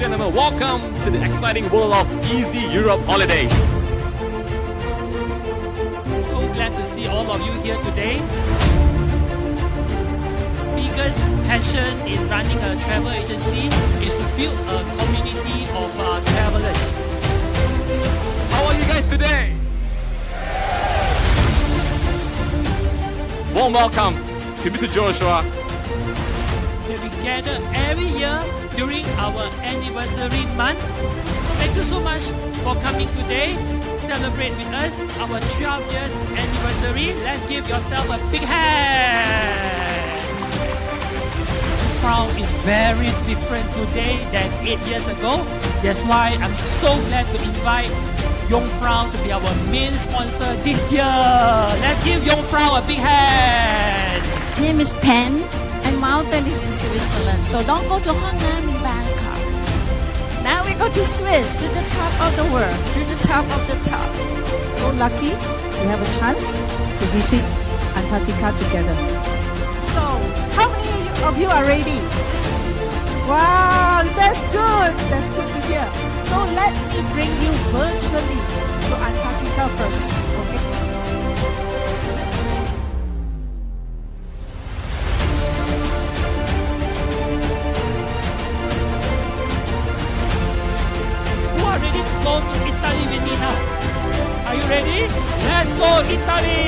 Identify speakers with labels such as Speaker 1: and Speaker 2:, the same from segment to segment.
Speaker 1: gentlemen, welcome to the exciting world of easy Europe holidays.
Speaker 2: So glad to see all of you here today. Biggest passion in running a travel agency is to build a community of travelers.
Speaker 1: How are you guys today? Warm welcome to Mr. Joshua.
Speaker 2: We gather every year during our anniversary month. Thank you so much for coming today. Celebrate with us our 12 years anniversary. Let's give yourself a big hand. Crown is very different today than 8 years ago. That's why I'm so glad to invite Jungfrau to be our main sponsor this year. Let's give Jungfrau a big hand.
Speaker 3: His name is Pen, and mountain is in Switzerland. So don't go to Honnam in Bangkok. Now we go to Swiss, to the top of the world, to the top of the top.
Speaker 4: So lucky we have a chance to visit Antarctica together. So, how many of you are ready? Wow, that's good. That's good to hear. So let me bring you virtually to Antarctica first. Okay?
Speaker 2: Who are ready to go to Italy with me now? Are you ready? Let's go Italy!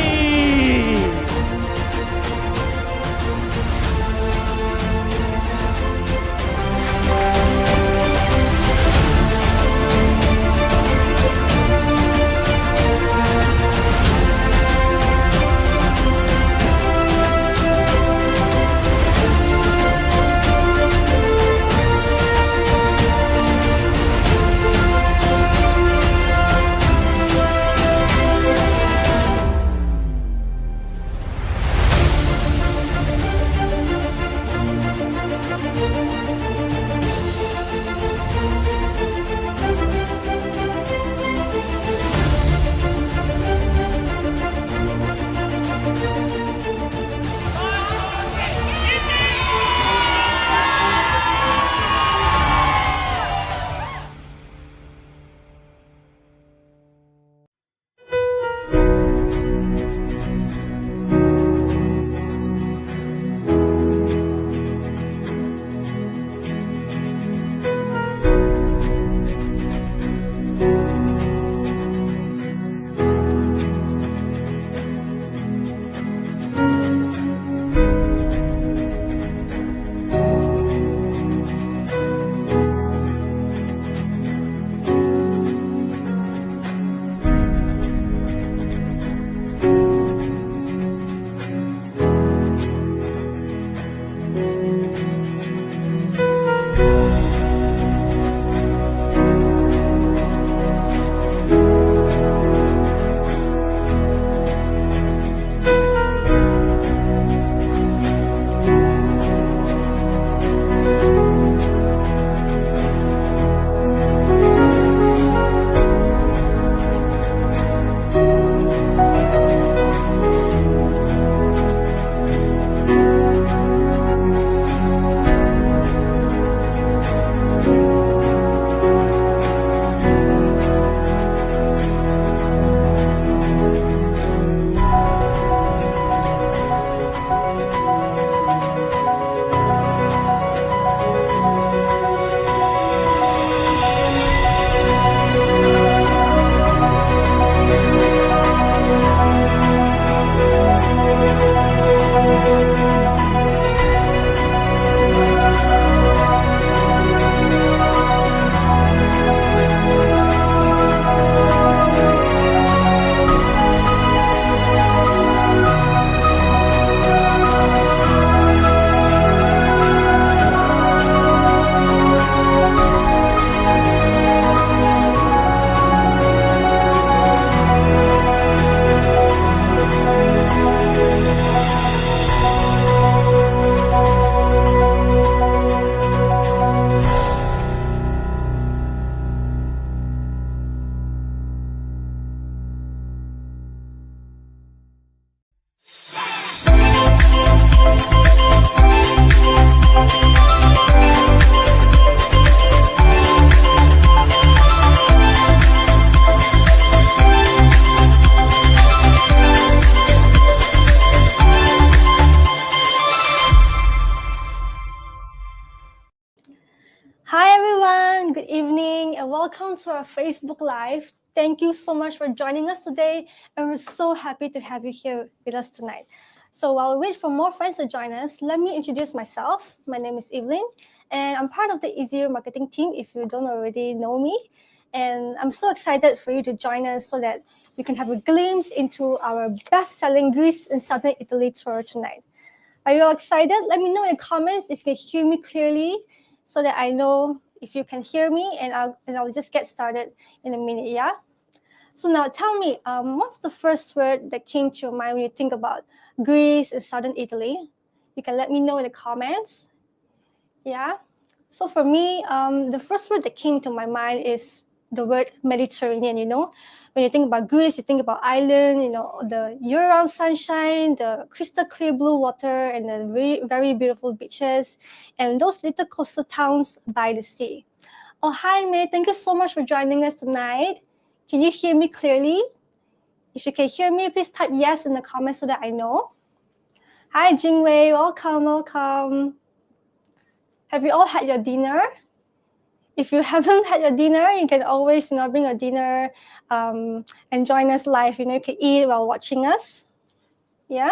Speaker 5: Hi everyone, good evening and welcome to our Facebook Live. Thank you so much for joining us today and we're so happy to have you here with us tonight. So while we wait for more friends to join us, let me introduce myself. My name is 𝐿𝐵𝐸 and I'm part of the 𝐒azyEurope marketing team if you don't already know me. And I'm so excited for you to join us so that you can have a glimpse into our best-selling Greece and Southern Italy tour tonight. Are you all excited? Let me know in the comments if you can hear me clearly so that I know if you can hear me, and I'll just get started in a minute, yeah? So now tell me, what's the first word that came to your mind when you think about Greece and Southern Italy? You can let me know in the comments, yeah? So for me, the first word that came to my mind is the word Mediterranean, you know? When you think about Greece, you think about island, you know, the year-round sunshine, the crystal clear blue water, and the very, very beautiful beaches, and those little coastal towns by the sea. Oh, hi, May. Thank you so much for joining us tonight. Can you hear me clearly? If you can hear me, please type yes in the comments so that I know. Hi, Jingwei. Welcome, welcome. Have you all had your dinner? If you haven't had your dinner, you can always, bring your dinner and join us live. You can eat while watching us. Yeah?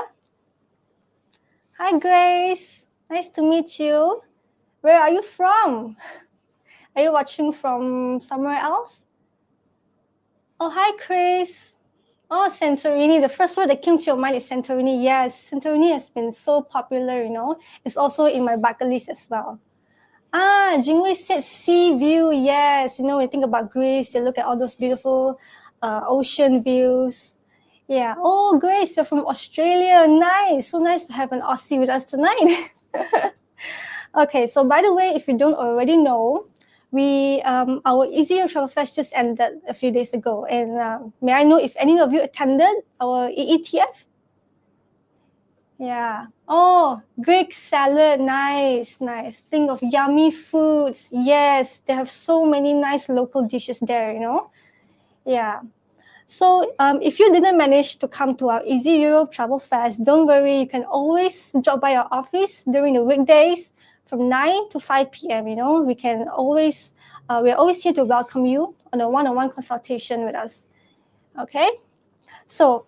Speaker 5: Hi, Grace. Nice to meet you. Where are you from? Are you watching from somewhere else? Oh, hi, Chris. Oh, Santorini. The first word that came to your mind is Santorini. Yes, Santorini has been so popular, It's also in my bucket list as well. Jingwei said sea view. Yes, when you think about Greece, you look at all those beautiful ocean views. Yeah. Oh, Grace, you're from Australia. Nice. So nice to have an Aussie with us tonight. Okay, so by the way, if you don't already know, our 𝐒azyEurope Travel Fest just ended a few days ago. And may I know if any of you attended our EETF? Yeah. Oh, Greek salad. Nice, nice. Think of yummy foods. Yes, they have so many nice local dishes there, Yeah. So if you didn't manage to come to our 𝐒azyEurope Travel Fest, don't worry. You can always drop by our office during the weekdays from 9 to 5 p.m. We can always, we're always here to welcome you on a one-on-one consultation with us. Okay. So,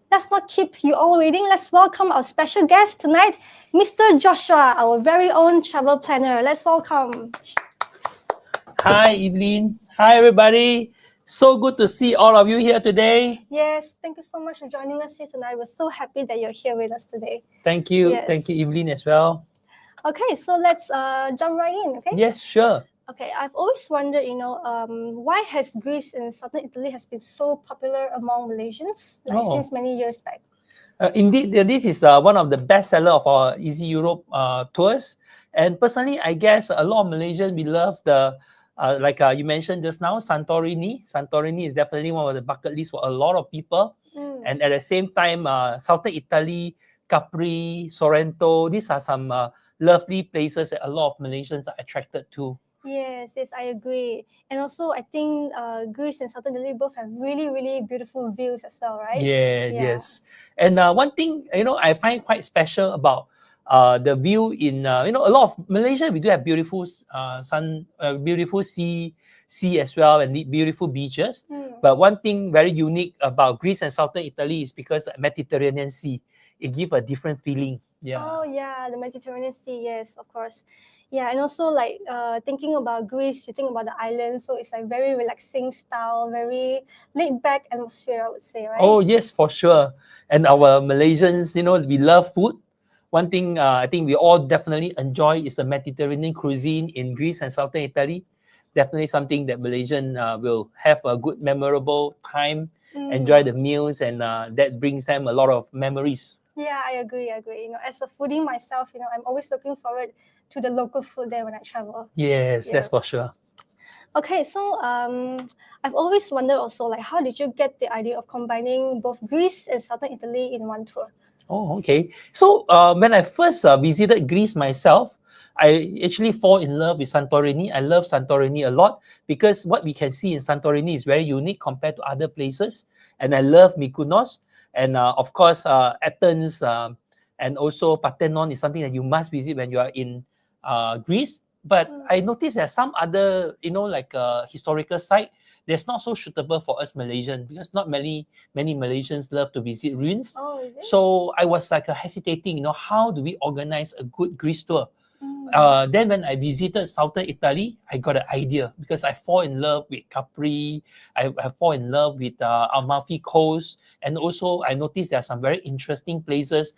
Speaker 5: let's not keep you all waiting. Let's welcome our special guest tonight, Mr. Joshua, our very own travel planner. Let's welcome.
Speaker 6: Hi, 𝐿𝐵𝐸. Hi, everybody. So good to see all of you here today.
Speaker 5: Yes, thank you so much for joining us here tonight. We're so happy that you're here with us today.
Speaker 6: Thank you.
Speaker 5: Yes.
Speaker 6: Thank you, 𝐿𝐵𝐸, as well.
Speaker 5: Okay, so let's jump right in, okay?
Speaker 6: Yes, sure.
Speaker 5: Okay, I've always wondered, why has Greece and Southern Italy has been so popular among Malaysians since many years back?
Speaker 6: Indeed, this is one of the best sellers of our 𝐒azyEurope tours. And personally, I guess a lot of Malaysians, we love the, like you mentioned just now, Santorini. Santorini is definitely one of the bucket lists for a lot of people. And at the same time, Southern Italy, Capri, Sorrento, these are some lovely places that a lot of Malaysians are attracted to.
Speaker 5: Yes, I agree. And also, I think Greece and Southern Italy both have really, really beautiful views as well, right?
Speaker 6: Yes. And one thing, I find quite special about the view in, a lot of Malaysia, we do have beautiful beautiful sea as well, and beautiful beaches. But one thing very unique about Greece and Southern Italy is because the Mediterranean Sea, it gives a different feeling. Yeah.
Speaker 5: Oh, yeah, the Mediterranean Sea, yes, of course. Yeah, and also like thinking about Greece, you think about the islands, so it's like very relaxing style, very laid-back atmosphere, I would say, right?
Speaker 6: Oh, yes, for sure. And our Malaysians, we love food. One thing I think we all definitely enjoy is the Mediterranean cuisine in Greece and Southern Italy. Definitely something that Malaysian will have a good, memorable time, enjoy the meals, and that brings them a lot of memories.
Speaker 5: Yeah, I agree. As a foodie myself, I'm always looking forward to the local food there when I travel.
Speaker 6: Yes, that's for sure.
Speaker 5: Okay, so I've always wondered also, like, how did you get the idea of combining both Greece and Southern Italy in one tour?
Speaker 6: Oh, okay. So when I first visited Greece myself, I actually fall in love with Santorini. I love Santorini a lot because what we can see in Santorini is very unique compared to other places. And I love Mykonos. And of course, Athens and also Parthenon is something that you must visit when you are in Greece. But I noticed that some other, like historical site, that's not so suitable for us Malaysians because not many Malaysians love to visit ruins.
Speaker 5: Oh, is it?
Speaker 6: So I was like hesitating, how do we organize a good Greece tour? Then when I visited southern Italy, I got an idea because I fall in love with Capri, I fall in love with Amalfi Coast, and also I noticed there are some very interesting places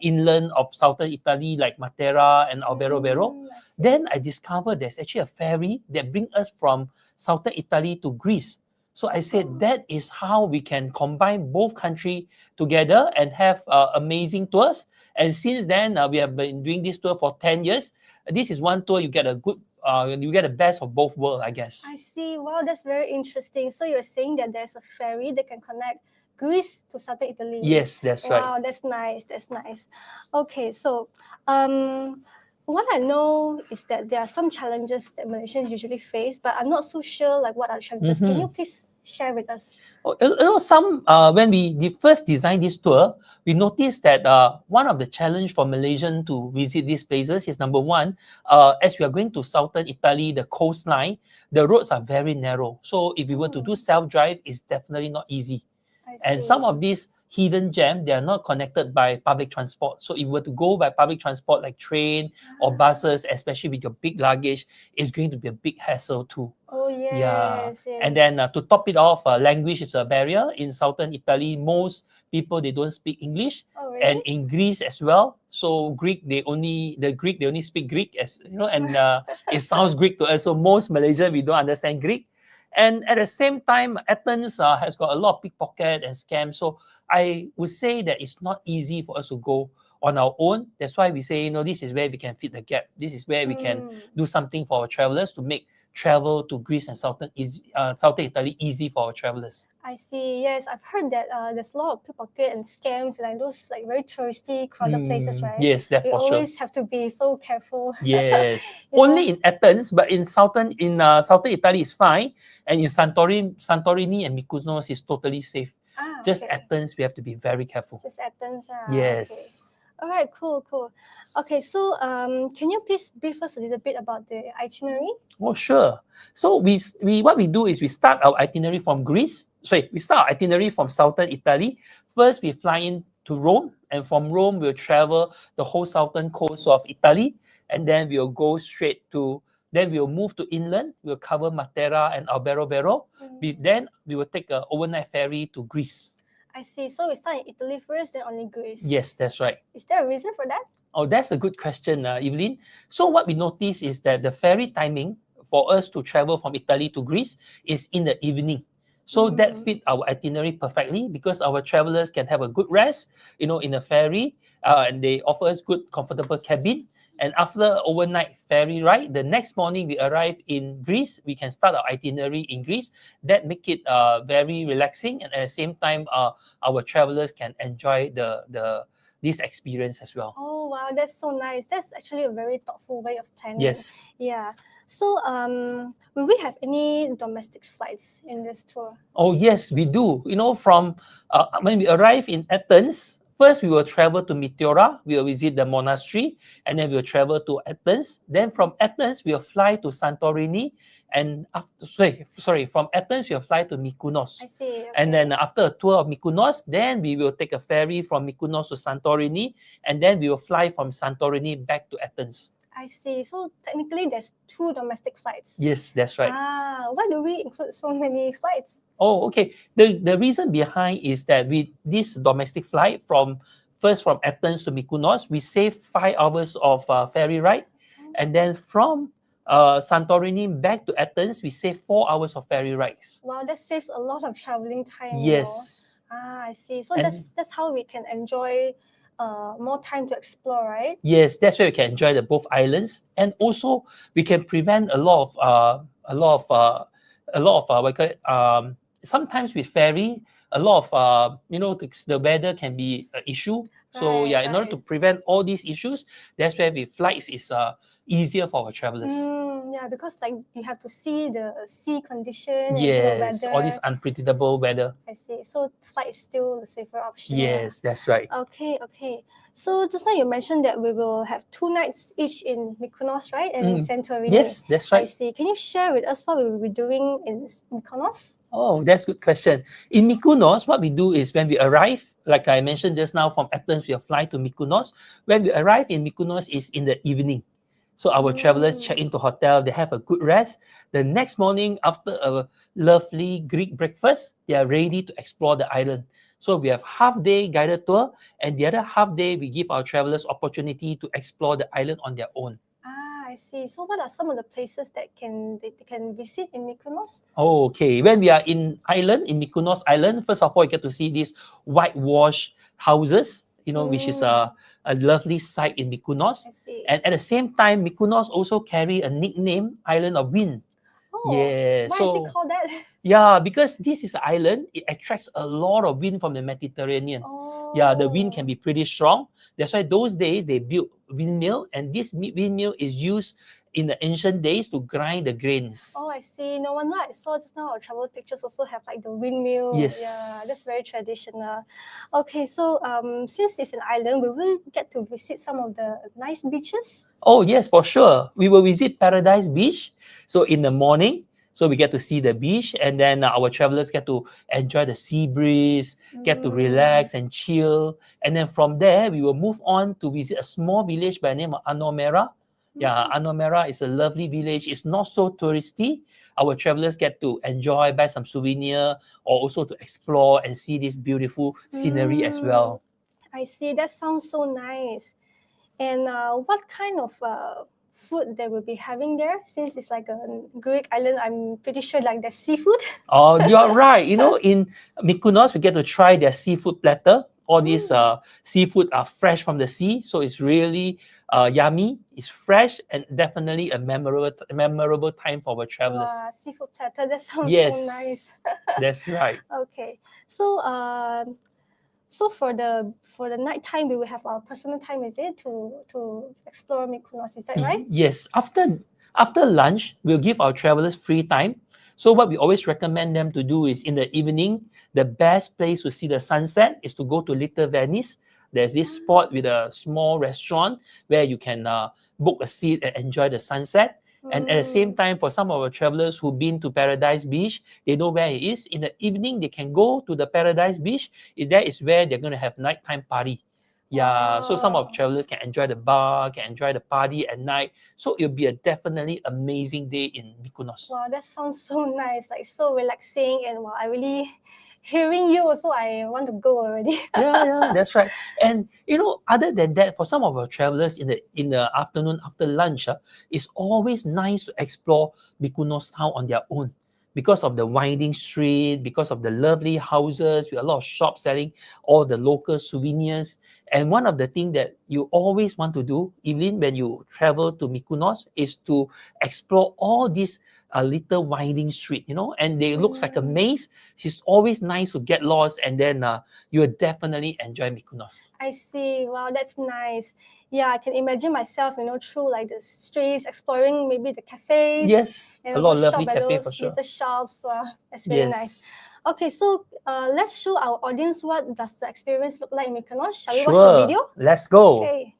Speaker 6: inland of southern Italy like Matera and Alberobello. Then I discovered there's actually a ferry that brings us from southern Italy to Greece. So I said that is how we can combine both countries together and have amazing tours. And since then, we have been doing this tour for 10 years. This is one tour you get a good, you get the best of both worlds, I guess.
Speaker 5: I see. Wow, that's very interesting. So you're saying that there's a ferry that can connect Greece to southern Italy.
Speaker 6: Yes, that's right.
Speaker 5: Wow, that's nice. That's nice. Okay, so what I know is that there are some challenges that Malaysians usually face, but I'm not so sure like what are the challenges. Can you please share with us?
Speaker 6: When we first designed this tour, we noticed that one of the challenge for Malaysians to visit these places is number one, as we are going to southern Italy, the coastline, the roads are very narrow. So if we were to do self-drive, it's definitely not easy. And some of these hidden gems, they are not connected by public transport. So if you were to go by public transport like train or buses, especially with your big luggage, it's going to be a big hassle too.
Speaker 5: Oh, yes.
Speaker 6: And then to top it off, language is a barrier. In southern Italy, most people, they don't speak English.
Speaker 5: Oh, really?
Speaker 6: And in Greece as well. So Greek, they only speak Greek, as and it sounds Greek to us. So most Malaysians, we don't understand Greek. And at the same time, Athens has got a lot of pickpocket and scams. So I would say that it's not easy for us to go on our own. That's why we say, this is where we can fit the gap. This is where we can do something for our travelers to make travel to Greece and southern Italy easy for our travelers.
Speaker 5: I see. Yes, I've heard that there's a lot of pickpocket and scams and those like very touristy, crowded places, right?
Speaker 6: Yes, that's for sure.
Speaker 5: We always have to be so careful.
Speaker 6: Yes, only in Athens, but in southern Italy is fine, and in Santorini and Mykonos is totally safe. Just Athens, we have to be very careful.
Speaker 5: Just Athens.
Speaker 6: Yes.
Speaker 5: Okay. All right, cool. Okay, so can you please brief us a little bit about the itinerary?
Speaker 6: Oh, sure. So what we do is we start our itinerary from Greece. We start our itinerary from southern Italy. First, we fly in to Rome, and from Rome, we'll travel the whole southern coast of Italy, and then we'll go straight to, then we'll move to inland. We'll cover Matera and Alberobello. Then we will take an overnight ferry to Greece.
Speaker 5: I see. So we start in Italy first, then only Greece.
Speaker 6: Yes, that's right.
Speaker 5: Is there a reason for that?
Speaker 6: Oh, that's a good question, Evelyn. So what we notice is that the ferry timing for us to travel from Italy to Greece is in the evening. So that fit our itinerary perfectly because our travelers can have a good rest, in a ferry, and they offer us good, comfortable cabin. And after overnight ferry ride, the next morning we arrive in Greece. We can start our itinerary in Greece. That make it very relaxing, and at the same time, our travelers can enjoy this experience as well.
Speaker 5: Oh wow, that's so nice. That's actually a very thoughtful way of planning.
Speaker 6: Yes.
Speaker 5: Yeah. So will we have any domestic flights in this tour?
Speaker 6: Oh yes, we do. From when we arrive in Athens. First, we will travel to Meteora. We will visit the monastery, and then we will travel to Athens. Then from Athens, we will fly to Santorini, and from Athens, we will fly to Mykonos.
Speaker 5: I see. Okay.
Speaker 6: And then after a tour of Mykonos, then we will take a ferry from Mykonos to Santorini, and then we will fly from Santorini back to Athens.
Speaker 5: I see. So technically, there's 2 domestic flights.
Speaker 6: Yes, that's right.
Speaker 5: Why do we include so many flights?
Speaker 6: Oh, okay. The reason behind is that with this domestic flight from Athens to Mykonos, we save 5 hours of ferry ride, and then from Santorini back to Athens, we save 4 hours of ferry rides.
Speaker 5: Wow, that saves a lot of traveling time.
Speaker 6: Yes.
Speaker 5: I see. So that's how we can enjoy more time to explore, right?
Speaker 6: Yes, that's where we can enjoy the both islands, and also we can prevent a lot of sometimes with ferry, a lot of the weather can be an issue. So in order to prevent all these issues, that's where with flights is easier for our travelers.
Speaker 5: Yeah, because like you have to see the sea condition and the
Speaker 6: Yes,
Speaker 5: weather.
Speaker 6: all this unpredictable weather.
Speaker 5: I see. So flight is still the safer option. Yeah.
Speaker 6: Yes, that's right.
Speaker 5: Okay, okay. So just now you mentioned that we will have 2 nights each in Mykonos, right? And in Santorini.
Speaker 6: Yes, that's
Speaker 5: I
Speaker 6: right.
Speaker 5: see. Can you share with us what we will be doing in Mykonos?
Speaker 6: Oh, that's a good question. In Mykonos, what we do is when we arrive, like I mentioned just now, from Athens, we fly to Mykonos. When we arrive in Mykonos is in the evening. So our travelers check into hotel, they have a good rest. The next morning, after a lovely Greek breakfast, they are ready to explore the island. So we have half-day guided tour, and the other half-day, we give our travelers opportunity to explore the island on their own.
Speaker 5: I see. So what are some of the places that they can visit in Mykonos?
Speaker 6: Okay, when we are in Mykonos Island, first of all, you get to see these whitewashed houses, which is a lovely sight in Mykonos.
Speaker 5: I see.
Speaker 6: And at the same time, Mykonos also carry a nickname, Island of Wind.
Speaker 5: Oh,
Speaker 6: Yeah.
Speaker 5: why is it called that?
Speaker 6: Yeah, because this is an island, it attracts a lot of wind from the Mediterranean.
Speaker 5: Oh.
Speaker 6: Yeah, the wind can be pretty strong. That's why those days they built windmill, and this windmill is used in the ancient days to grind the grains.
Speaker 5: Oh, I see. No wonder I saw just now our travel pictures also have like the windmill.
Speaker 6: Yes.
Speaker 5: Yeah, that's very traditional. Okay, so since it's an island, we will get to visit some of the nice beaches.
Speaker 6: Oh, yes, for sure. We will visit Paradise Beach. So in the morning, so we get to see the beach, and then our travelers get to enjoy the sea breeze, get to relax and chill. And then from there, we will move on to visit a small village by the name of Anomera. Yeah, Anomera is a lovely village. It's not so touristy. Our travelers get to enjoy, buy some souvenir, or also to explore and see this beautiful scenery as well.
Speaker 5: I see. That sounds so nice. And what kind of food they will be having there? Since it's like a Greek island, I'm pretty sure like the seafood.
Speaker 6: Oh, you're right. In Mykonos, we get to try their seafood platter. All these seafood are fresh from the sea, so it's really yummy. It's fresh and definitely a memorable time for our travelers.
Speaker 5: Wow, seafood platter. That sounds
Speaker 6: Yes,
Speaker 5: so nice.
Speaker 6: that's right.
Speaker 5: Okay, so so for the night time, we will have our personal time, is it, to explore Mykonos? Is that right?
Speaker 6: Yes. After lunch, we'll give our travelers free time. So what we always recommend them to do is in the evening, the best place to see the sunset is to go to Little Venice. There's this spot with a small restaurant where you can book a seat and enjoy the sunset. And at the same time, for some of our travelers who've been to Paradise Beach, they know where it is. In the evening, they can go to the Paradise Beach. That is where they're going to have nighttime party. Yeah, so some of travelers can enjoy the bar, can enjoy the party at night. So it'll be a definitely amazing day in Mykonos.
Speaker 5: Wow, that sounds so nice, like so relaxing, and wow, I really hearing you also, I want to go already.
Speaker 6: Yeah, that's right. And other than that, for some of our travelers in the afternoon after lunch, it's always nice to explore Mykonos town on their own, because of the winding street, because of the lovely houses with a lot of shops selling all the local souvenirs. And one of the things that you always want to do, even when you travel to Mykonos, is to explore all these little winding street, and they looks like a maze. It's always nice to get lost, and then you will definitely enjoy Mykonos.
Speaker 5: I see. Wow, that's nice. Yeah, I can imagine myself, through like the streets, exploring maybe the cafes.
Speaker 6: Yes,
Speaker 5: and
Speaker 6: a lot of
Speaker 5: also
Speaker 6: lovely
Speaker 5: shop at
Speaker 6: cafe
Speaker 5: those
Speaker 6: for sure.
Speaker 5: little shops. Wow, that's really nice. Okay, so let's show our audience what does the experience look like in Mykonos. Shall we watch the video?
Speaker 6: Let's go.
Speaker 5: Okay.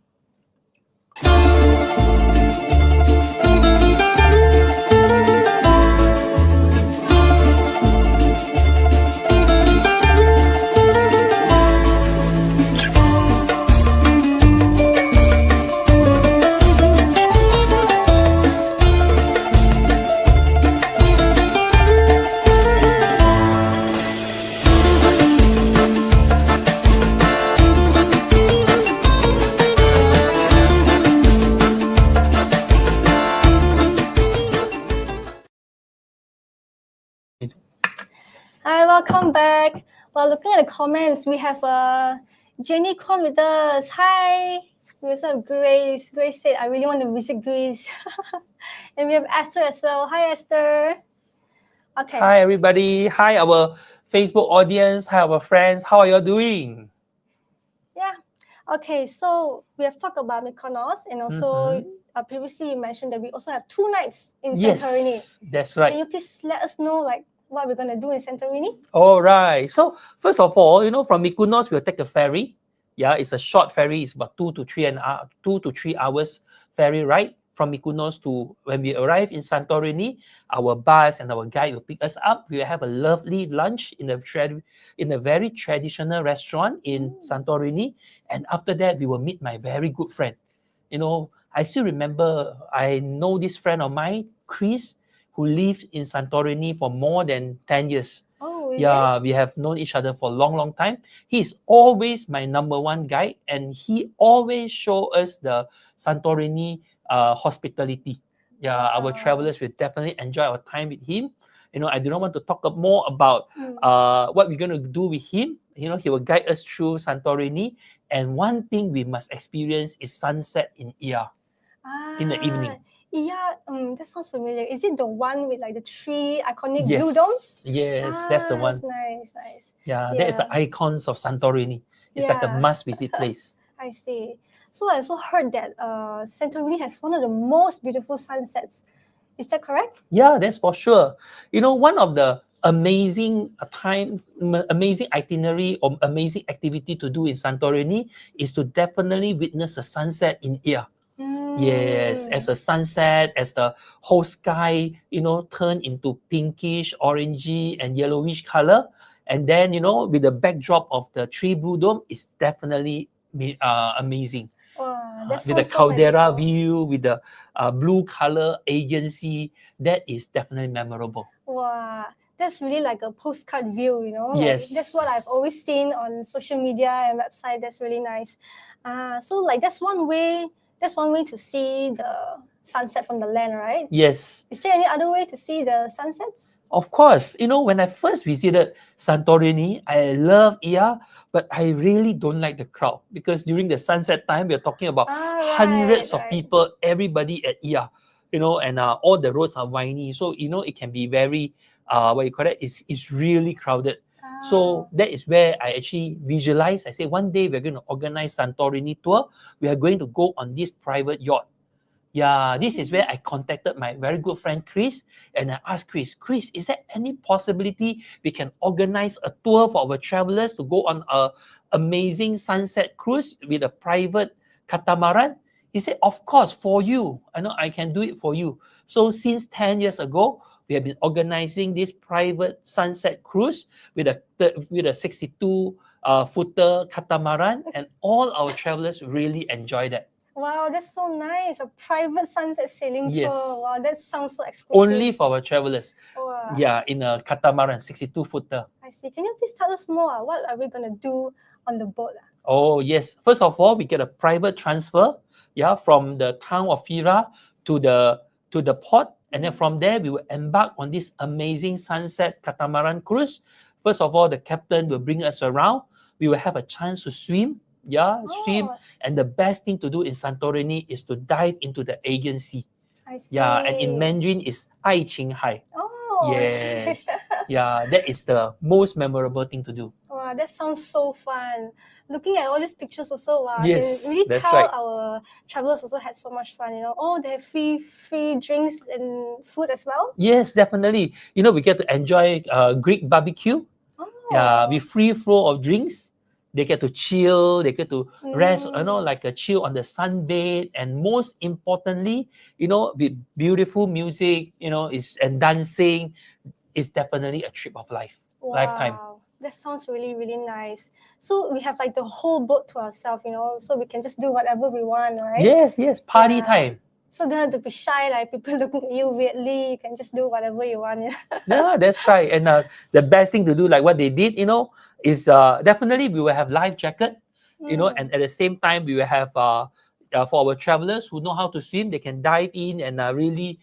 Speaker 5: Hi, welcome back. Well, looking at the comments, we have Jenny Kwan with us. Hi. We also have Grace. Grace said, I really want to visit Greece. And we have Esther as well. Hi, Esther. Okay.
Speaker 6: Hi, everybody. Hi, our Facebook audience. Hi, our friends. How are you doing?
Speaker 5: Yeah. Okay, so we have talked about Mykonos, and also previously you mentioned that we also have 2 nights in Santorini.
Speaker 6: Yes, that's
Speaker 5: Can
Speaker 6: right.
Speaker 5: you please let us know like what we're gonna do in Santorini?
Speaker 6: All right. So first of all, from Mykonos, we'll take a ferry. Yeah, it's a short ferry. It's about 2 to 3 hours ferry ride from Mykonos to when we arrive in Santorini. Our bus and our guide will pick us up. We will have a lovely lunch in a very traditional restaurant in Santorini, and after that, we will meet my very good friend. I still remember. I know this friend of mine, Chris, who lived in Santorini for more than 10 years.
Speaker 5: Oh, is
Speaker 6: Yeah, we have known each other for a long, long time. He's always my number one guide, and he always show us the Santorini hospitality. Yeah, our travelers will definitely enjoy our time with him. I do not want to talk more about what we're going to do with him. He will guide us through Santorini. And one thing we must experience is sunset in Ia in the evening.
Speaker 5: Yeah, that sounds familiar. Is it the one with like the 3 iconic blue domes?
Speaker 6: Yes, that's the one.
Speaker 5: That's nice.
Speaker 6: Yeah, that is the icons of Santorini. It's like a must-visit place.
Speaker 5: I see. So I also heard that Santorini has one of the most beautiful sunsets. Is that correct?
Speaker 6: Yeah, that's for sure. One of the amazing itinerary or amazing activity to do in Santorini is to definitely witness a sunset in Ia. Yes, as a sunset, as the whole sky, turn into pinkish, orangey, and yellowish color. And then, with the backdrop of the 3 blue dome, it's definitely amazing.
Speaker 5: Wow,
Speaker 6: With the caldera view, with the blue color Aegean Sea, that is definitely memorable.
Speaker 5: Wow, that's really like a postcard view,
Speaker 6: Yes.
Speaker 5: Like, that's what I've always seen on social media and website. That's really nice. So like that's one way to see the sunset from the land, right?
Speaker 6: Yes.
Speaker 5: Is there any other way to see the sunsets?
Speaker 6: Of course, when I first visited Santorini, I love Ia, but I really don't like the crowd because during the sunset time, we're talking about hundreds of people, everybody at Ia, and all the roads are windy. So, it can be very, it's really crowded. So that is where I actually visualize. I say one day we're going to organize Santorini tour. We are going to go on this private yacht. Yeah, this is where I contacted my very good friend Chris, and I asked Chris, is there any possibility we can organize a tour for our travelers to go on a amazing sunset cruise with a private catamaran? He said, of course, for you. I know I can do it for you. So since 10 years ago, we have been organizing this private sunset cruise with a 62-footer catamaran, and all our travelers really enjoy that.
Speaker 5: Wow, that's so nice. A private sunset sailing
Speaker 6: Yes.
Speaker 5: tour. Wow, that sounds so exclusive.
Speaker 6: Only for our travelers.
Speaker 5: Wow.
Speaker 6: Yeah, in a catamaran, 62-footer.
Speaker 5: I see. Can you please tell us more? What are we going to do on the boat?
Speaker 6: Oh, yes. First of all, we get a private transfer, from the town of Fira to the port. And then from there, we will embark on this amazing sunset catamaran cruise. First of all, the captain will bring us around. We will have a chance to swim. Swim. And the best thing to do in Santorini is to dive into the Aegean Sea.
Speaker 5: I see.
Speaker 6: Yeah, and in Mandarin is 爱琴海.
Speaker 5: Oh.
Speaker 6: Yes. Yeah, that is the most memorable thing to do.
Speaker 5: Wow, that sounds so fun. Looking at all these pictures also, wow,
Speaker 6: Yes,
Speaker 5: I can really
Speaker 6: that's
Speaker 5: tell
Speaker 6: right.
Speaker 5: our travelers also had so much fun, they have free drinks and food as well.
Speaker 6: Yes, definitely. We get to enjoy Greek barbecue. Yeah, with free flow of drinks. They get to chill, they get to rest, like a chill on the sunbed. And most importantly, with beautiful music, and dancing, it's definitely a trip of lifetime.
Speaker 5: That sounds really, really nice. So we have like the whole boat to ourselves, so we can just do whatever we want, right?
Speaker 6: Yes, party time.
Speaker 5: So don't have to be shy, like people looking at you weirdly. You can just do whatever you want.
Speaker 6: Yeah, that's right. And the best thing to do, like what they did, is definitely we will have life jacket, and at the same time we will have for our travelers who know how to swim, they can dive in and really,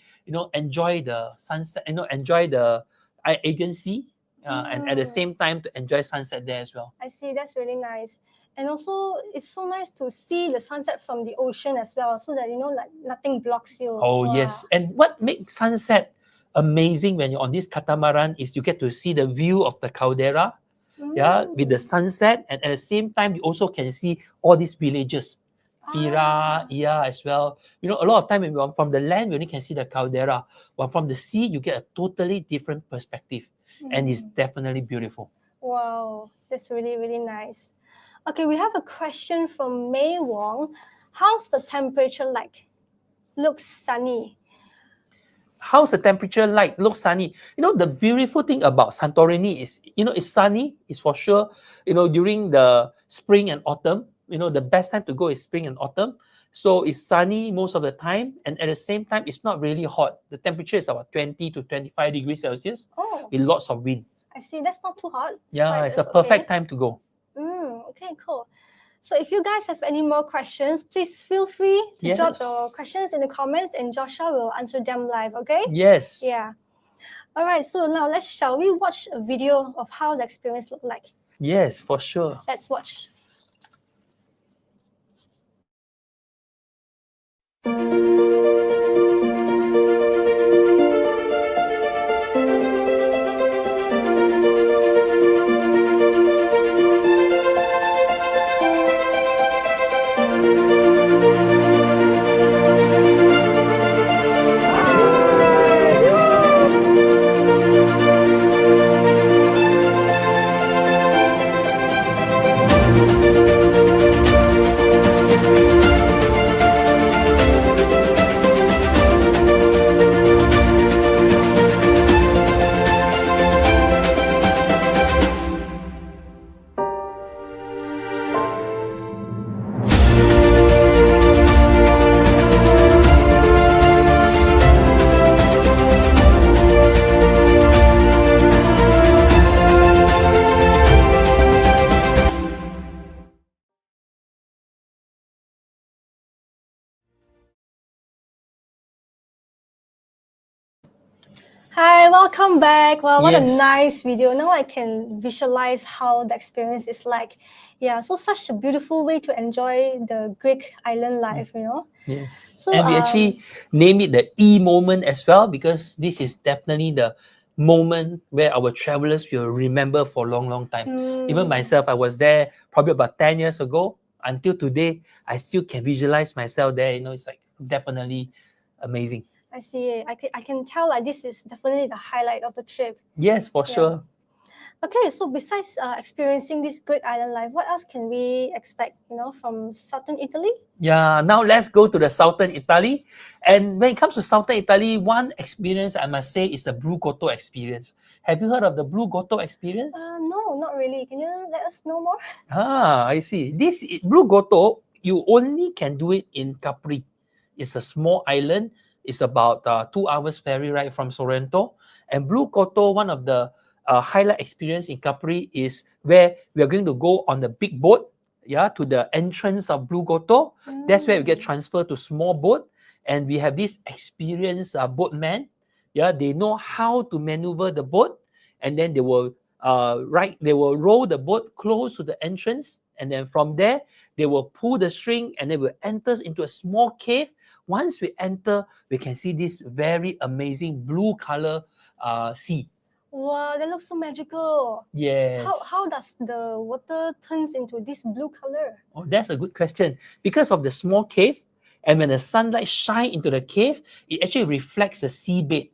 Speaker 6: enjoy the sunset, enjoy the Aegean Sea, and at the same time to enjoy sunset there as well.
Speaker 5: I see, that's really nice. And also, it's so nice to see the sunset from the ocean as well, so that, like nothing blocks you.
Speaker 6: Oh,
Speaker 5: Wow.
Speaker 6: yes. And what makes sunset amazing when you're on this catamaran is you get to see the view of the caldera, with the sunset. And at the same time, you also can see all these villages. Fira, Ia as well. You know, a lot of time when we're from the land, we only can see the caldera. But from the sea, you get a totally different perspective. And it's definitely beautiful.
Speaker 5: Wow, that's really, really nice. Okay, we have a question from May Wong. How's the temperature like? Looks sunny.
Speaker 6: How's the temperature like? Looks sunny. You know, the beautiful thing about Santorini is, you know, it's sunny. It's for sure, you know, during the spring and autumn. You know, the best time to go is spring and autumn. So it's sunny most of the time. And at the same time, it's not really hot. The temperature is about 20 to 25 degrees Celsius with lots of wind.
Speaker 5: I see. That's not too hot.
Speaker 6: It's a perfect time to go.
Speaker 5: Okay, cool. So if you guys have any more questions, please feel free to drop your questions in the comments and Joshua will answer them live, okay?
Speaker 6: Yes.
Speaker 5: Yeah. All right, so now shall we watch a video of how the experience looked like?
Speaker 6: Yes, for sure.
Speaker 5: Let's watch. Hi, welcome back. Wow, what a nice video. Now I can visualize how the experience is like. Yeah, so such a beautiful way to enjoy the Greek island life, you know?
Speaker 6: Yes.
Speaker 5: So,
Speaker 6: and we actually name it the E moment as well, because this is definitely the moment where our travelers will remember for a long, long time. Even myself, I was there probably about 10 years ago. Until today, I still can visualize myself there. You know, it's like definitely amazing.
Speaker 5: I see. I can tell like this is definitely the highlight of the trip.
Speaker 6: Yes, for sure.
Speaker 5: Okay, so besides experiencing this Greek island life, what else can we expect, you know, from southern Italy?
Speaker 6: Yeah, now let's go to the southern Italy. And when it comes to southern Italy, one experience I must say is the Blue Grotto experience. Have you heard of the Blue Grotto experience?
Speaker 5: No, not really. Can you let us know more?
Speaker 6: I see. This Blue Grotto, you only can do it in Capri. It's a small island. It's about 2 hours ferry ride from Sorrento. And Blue Grotto, one of the highlight experience in Capri is where we are going to go on the big boat, to the entrance of Blue Grotto. That's where we get transferred to small boat. And we have this experienced boatman. They know how to maneuver the boat. And then they will row the boat close to the entrance. And then from there, they will pull the string and then we'll enter into a small cave. Once we enter, we can see this very amazing blue color sea.
Speaker 5: Wow, that looks so magical.
Speaker 6: Yes.
Speaker 5: How does the water turns into this blue color?
Speaker 6: Oh, that's a good question. Because of the small cave, and when the sunlight shines into the cave, it actually reflects the seabed.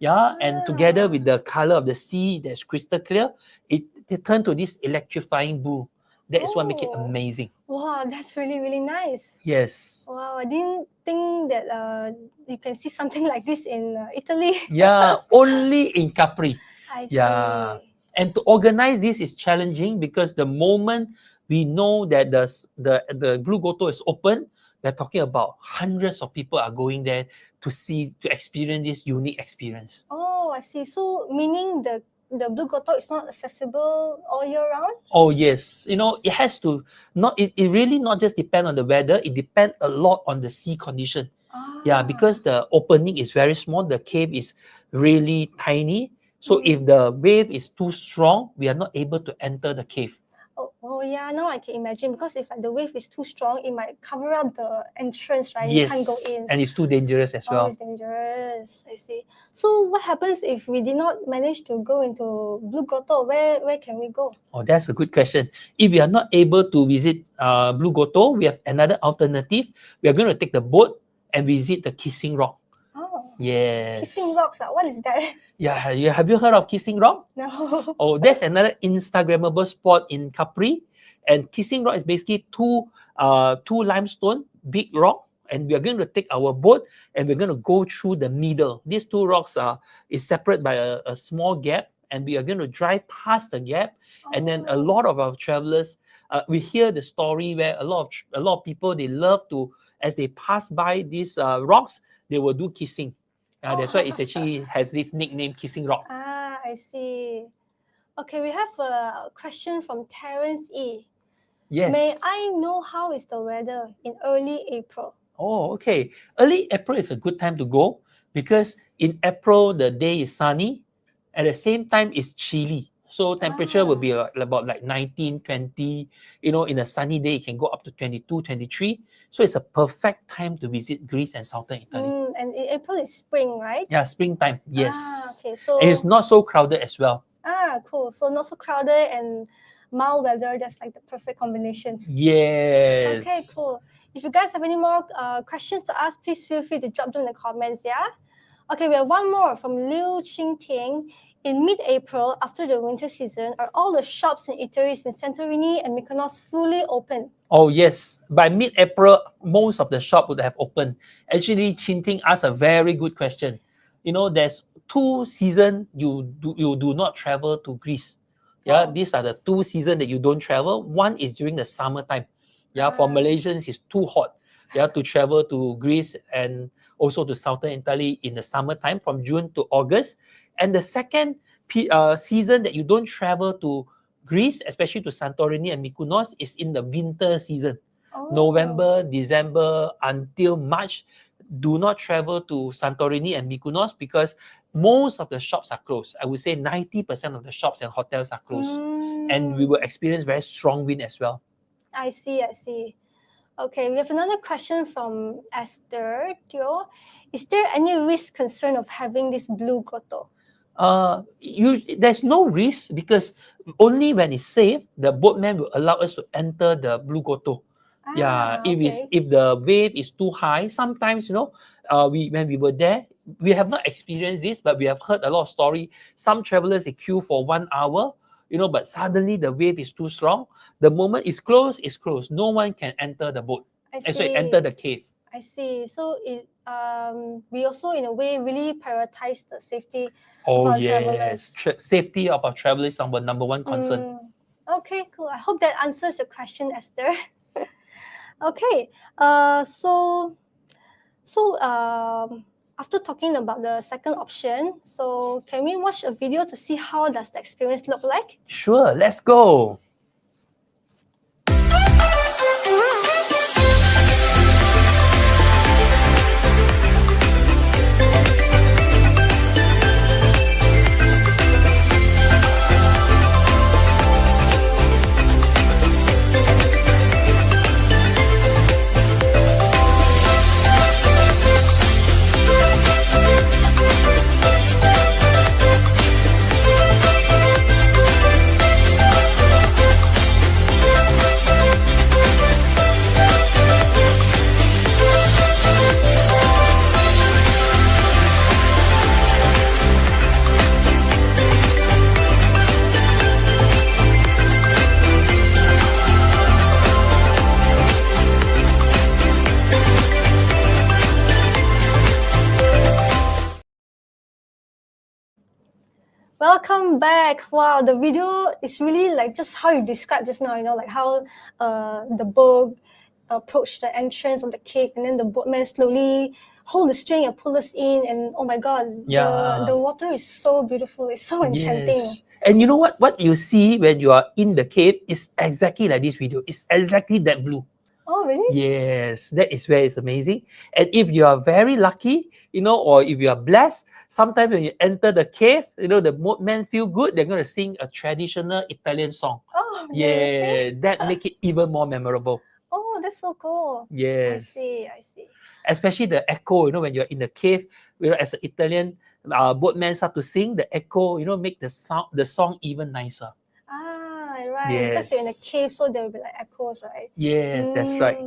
Speaker 6: And together with the color of the sea that's crystal clear, it turns to this electrifying blue. That is what makes it amazing.
Speaker 5: Wow, that's really, really nice.
Speaker 6: Yes.
Speaker 5: Wow, I didn't think that you can see something like this in Italy.
Speaker 6: Only in Capri.
Speaker 5: I see.
Speaker 6: And to organize this is challenging because the moment we know that the Blue Grotto is open, we're talking about hundreds of people are going there to experience this unique experience.
Speaker 5: Oh, I see. So meaning the Blue Grotto is not accessible all year round?
Speaker 6: Oh, yes. You know, it has to, it really not just depend on the weather, it depends a lot on the sea condition. Because the opening is very small, the cave is really tiny. So if the wave is too strong, we are not able to enter the cave.
Speaker 5: Oh yeah, now I can imagine, because if the wave is too strong, it might cover up the entrance, right?
Speaker 6: Yes.
Speaker 5: You can't go in.
Speaker 6: And it's too dangerous as well.
Speaker 5: Oh, it's dangerous. I see. So what happens if we did not manage to go into Blue Grotto? Where can we go?
Speaker 6: Oh, that's a good question. If we are not able to visit Blue Grotto, we have another alternative. We are going to take the boat and visit the Kissing Rock.
Speaker 5: Oh,
Speaker 6: Yes.
Speaker 5: Kissing Rocks. What is that?
Speaker 6: Yeah, have you heard of Kissing Rock?
Speaker 5: No.
Speaker 6: Oh, that's another Instagrammable spot in Capri. And Kissing Rock is basically two limestone, big rock. And we are going to take our boat and we're going to go through the middle. These two rocks is separated by a small gap. And we are going to drive past the gap. And then a lot of our travelers, we hear the story where a lot of people, they love to, as they pass by these rocks, they will do kissing. That's why it actually has this nickname, Kissing Rock.
Speaker 5: Ah, I see. Okay, we have a question from Terence E.
Speaker 6: Yes.
Speaker 5: May I know how is the weather in early April?
Speaker 6: Oh, okay. Early April is a good time to go because in April, the day is sunny. At the same time, it's chilly. So temperature will be about like 19, 20. You know, in a sunny day, it can go up to 22, 23. So it's a perfect time to visit Greece and southern Italy.
Speaker 5: And in April is spring, right?
Speaker 6: Yeah, springtime. Yes.
Speaker 5: Okay, so
Speaker 6: and it's not so crowded as well.
Speaker 5: Cool. So not so crowded and mild weather. That's like the perfect combination.
Speaker 6: Yes.
Speaker 5: Okay, cool. If you guys have any more questions to ask, please feel free to drop them in the comments. Yeah. Okay, we have one more from Liu Qingting. In mid-April, after the winter season, are all the shops and eateries in Santorini and Mykonos fully open?
Speaker 6: Oh, yes. By mid-April, most of the shops would have opened. Actually, Qingting asked a very good question. You know, there's 2 seasons you do not travel to Greece. Yeah, these are the 2 seasons that you don't travel. One is during the summertime. Yeah, for Malaysians, it's too hot. Yeah, to travel to Greece and also to southern Italy in the summertime from June to August. And the second season that you don't travel to Greece, especially to Santorini and Mykonos, is in the winter season. November, December until March. Do not travel to Santorini and Mykonos because most of the shops are closed. I would say 90% of the shops and hotels are closed. And we will experience very strong wind as well.
Speaker 5: I see. Okay, we have another question from Esther Teo. Is there any risk concern of having this Blue Grotto?
Speaker 6: There's no risk because only when it's safe, the boatman will allow us to enter the Blue Grotto. If the wave is too high, sometimes, you know, when we were there, we have not experienced this, but we have heard a lot of story. Some travelers, they queue for 1 hour, you know, but suddenly the wave is too strong. The moment it's closed, it's closed. No one can enter the boat. Enter the cave.
Speaker 5: I see. So we also, in a way, really prioritize the safety of our travelers.
Speaker 6: Safety of our travelers is our number one concern.
Speaker 5: Okay, cool. I hope that answers your question, Esther. Okay. After talking about the second option, so can we watch a video to see how does the experience look like?
Speaker 6: Sure, let's go.
Speaker 5: Welcome back. Wow, the video is really like just how you described just now, you know, like how the boat approached the entrance of the cave and then the boatman slowly hold the string and pull us in, and oh my god, the water is so beautiful, it's so enchanting.
Speaker 6: Yes. And you know what you see when you are in the cave is exactly like this video. It's exactly that blue.
Speaker 5: Oh, really?
Speaker 6: Yes, that is where it's amazing. And if you are very lucky, you know, or if you are blessed, sometimes when you enter the cave, you know, the boatmen feel good, they're going to sing a traditional Italian song.
Speaker 5: Oh,
Speaker 6: yeah, that make it even more memorable.
Speaker 5: Oh, that's so cool.
Speaker 6: Yes.
Speaker 5: I see.
Speaker 6: Especially the echo, you know, when you're in the cave, you know, as an Italian, boatmen start to sing, the echo, make the song even nicer.
Speaker 5: Ah, right. Because you're in a
Speaker 6: Yes.
Speaker 5: cave, so there will be like echoes, right?
Speaker 6: Yes, that's right.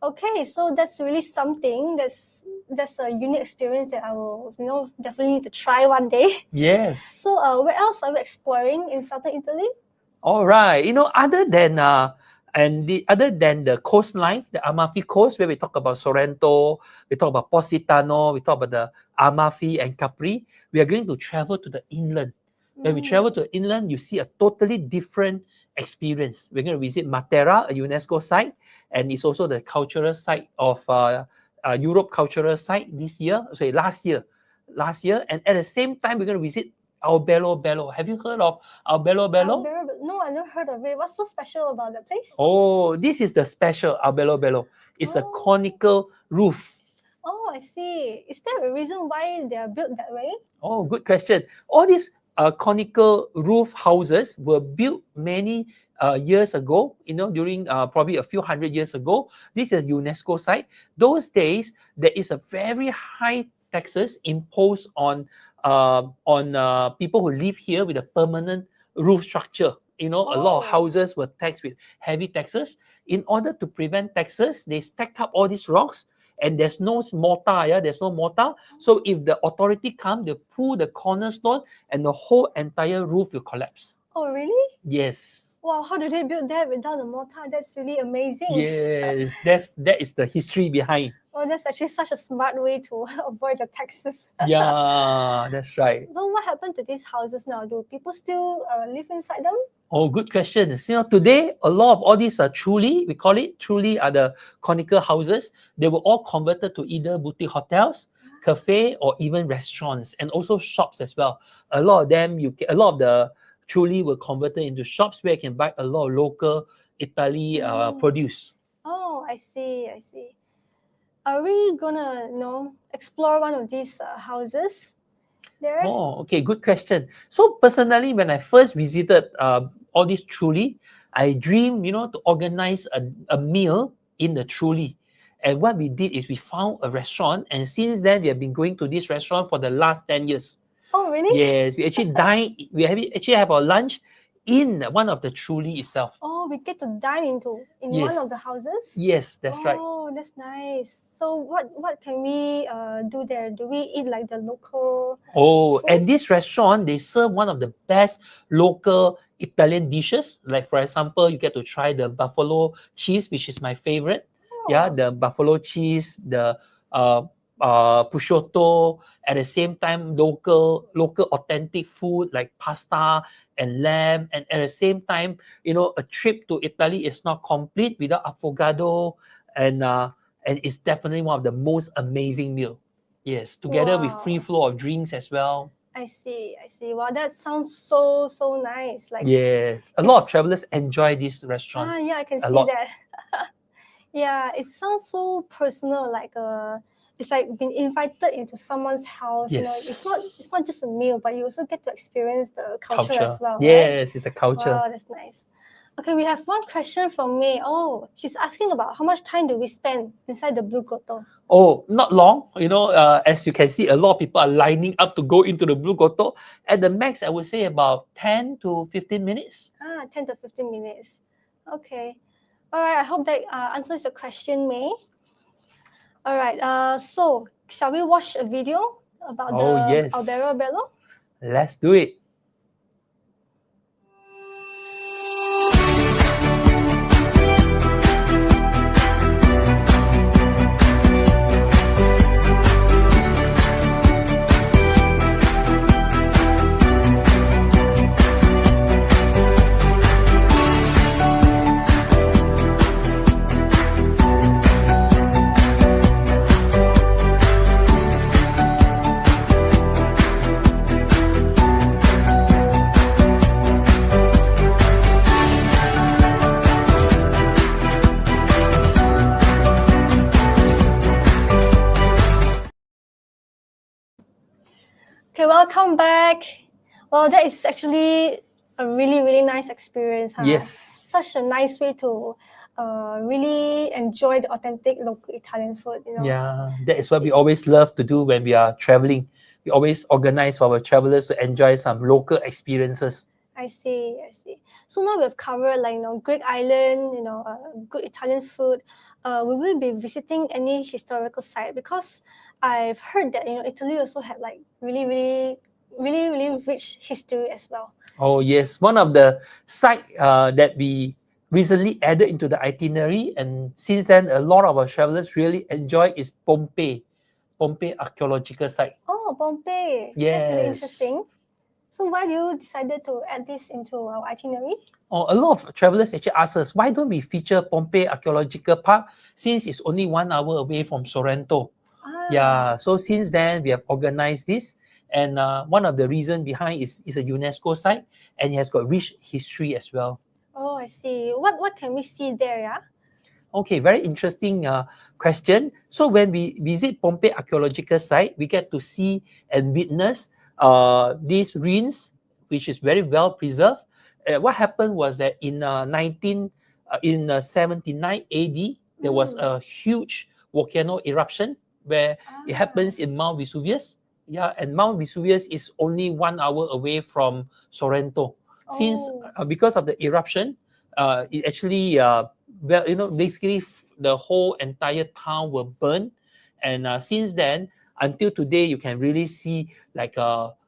Speaker 5: Okay, so that's really something. That's a unique experience that I will, definitely need to try one day.
Speaker 6: Yes.
Speaker 5: So, where else are we exploring in southern Italy?
Speaker 6: All right. Other than the coastline, the Amalfi Coast, where we talk about Sorrento, we talk about Positano, we talk about the Amalfi and Capri, we are going to travel to the inland. When we travel to the inland, you see a totally different experience. We're going to visit Matera, a UNESCO site, and it's also the cultural site of Europe cultural site last year. And at the same time, we're going to visit Alberobello. Have you heard of Alberobello?
Speaker 5: No, I never heard of it. What's so special about that place?
Speaker 6: Oh, this is the special Alberobello. It's a conical roof.
Speaker 5: Oh, I see. Is there a reason why they are built that way?
Speaker 6: Oh, good question. All these conical roof houses were built many years ago, during probably a few hundred years ago. This is a UNESCO site. Those days, there is a very high taxes imposed on people who live here with a permanent roof structure. A lot of houses were taxed with heavy taxes. In order to prevent taxes, they stack up all these rocks, and there's no mortar. There's no mortar. So if the authority come, they pull the cornerstone, and the whole entire roof will collapse.
Speaker 5: Oh, really?
Speaker 6: Yes.
Speaker 5: Wow, how do they build that without a mortar? That's really amazing.
Speaker 6: Yes, that is the history behind.
Speaker 5: Oh, that's actually such a smart way to avoid the taxes.
Speaker 6: Yeah, that's right.
Speaker 5: So what happened to these houses now? Do people still live inside them?
Speaker 6: Oh, good question. Today, a lot of all these truly, we call it truly, are the conical houses. They were all converted to either boutique hotels, cafe, or even restaurants, and also shops as well. A lot of the truly were converted into shops where you can buy a lot of local Italy produce.
Speaker 5: Oh, I see. Are we gonna, explore one of these houses there?
Speaker 6: Oh, okay, good question. So personally, when I first visited all these truly, I dreamed, to organize a meal in the truly. And what we did is we found a restaurant, and since then we have been going to this restaurant for the last 10 years.
Speaker 5: Oh, really?
Speaker 6: Yes, we actually actually have our lunch in one of the truly itself.
Speaker 5: Oh, we get to dine in one of the houses?
Speaker 6: Yes, that's right.
Speaker 5: Oh, that's nice. So what can we do there? Do we eat like the local
Speaker 6: food?
Speaker 5: And
Speaker 6: this restaurant, they serve one of the best local Italian dishes. Like, for example, you get to try the buffalo cheese, which is my favorite. Yeah, the buffalo cheese, the prosciutto, at the same time local authentic food like pasta and lamb, and at the same time, a trip to Italy is not complete without affogato, and it's definitely one of the most amazing meal. Yes, together with free flow of drinks as well.
Speaker 5: I see. Wow, that sounds so nice.
Speaker 6: Yes, a lot of travelers enjoy this restaurant.
Speaker 5: Yeah, I can see that. Yeah, it sounds so personal, it's like being invited into someone's house.
Speaker 6: Yes.
Speaker 5: It's not just a meal, but you also get to experience the culture as well.
Speaker 6: Yes,
Speaker 5: right?
Speaker 6: It's the culture.
Speaker 5: Wow, that's nice. Okay, we have one question from May. Oh, she's asking about how much time do we spend inside the Blue Grotto?
Speaker 6: Oh, not long. As you can see, a lot of people are lining up to go into the Blue Grotto. At the max, I would say about 10 to 15 minutes.
Speaker 5: 10 to 15 minutes. Okay. All right, I hope that answers your question, May. All right, so shall we watch a video about the Alberobello?
Speaker 6: Let's do it.
Speaker 5: Okay, welcome back. Well, that is actually a really nice experience.
Speaker 6: Yes.
Speaker 5: Such a nice way to really enjoy the authentic local Italian food.
Speaker 6: Yeah, that is what we always love to do when we are traveling. we always organize for our travelers to enjoy some local experiences.
Speaker 5: I see, I see. So now we've covered like Greek island, good Italian food. We will be visiting any historical site because I've heard that Italy also have like really rich history as well.
Speaker 6: Oh yes, one of the sites that we recently added into the itinerary, and since then a lot of our travelers really enjoy is Pompeii archaeological site.
Speaker 5: Oh, Pompeii.
Speaker 6: Yes.
Speaker 5: That's really interesting. So why you decided to add this into our itinerary?
Speaker 6: Oh, a lot of travelers actually ask us, why don't we feature Pompeii Archaeological Park since it's only 1 hour away from Sorrento? Yeah, so since then we have organized this, and one of the reasons behind is a UNESCO site, and it has got rich history as well.
Speaker 5: Oh, I see. What can we see there, yeah?
Speaker 6: Okay, very interesting question. So when we visit Pompeii Archaeological Site, we get to see and witness these ruins, which is very well preserved. What happened was that in 79 AD, there was a huge volcano eruption where it happens in Mount Vesuvius. Yeah, and Mount Vesuvius is only 1 hour away from Sorrento. Since because of the eruption, it actually basically the whole entire town were burned, and since then until today you can really see like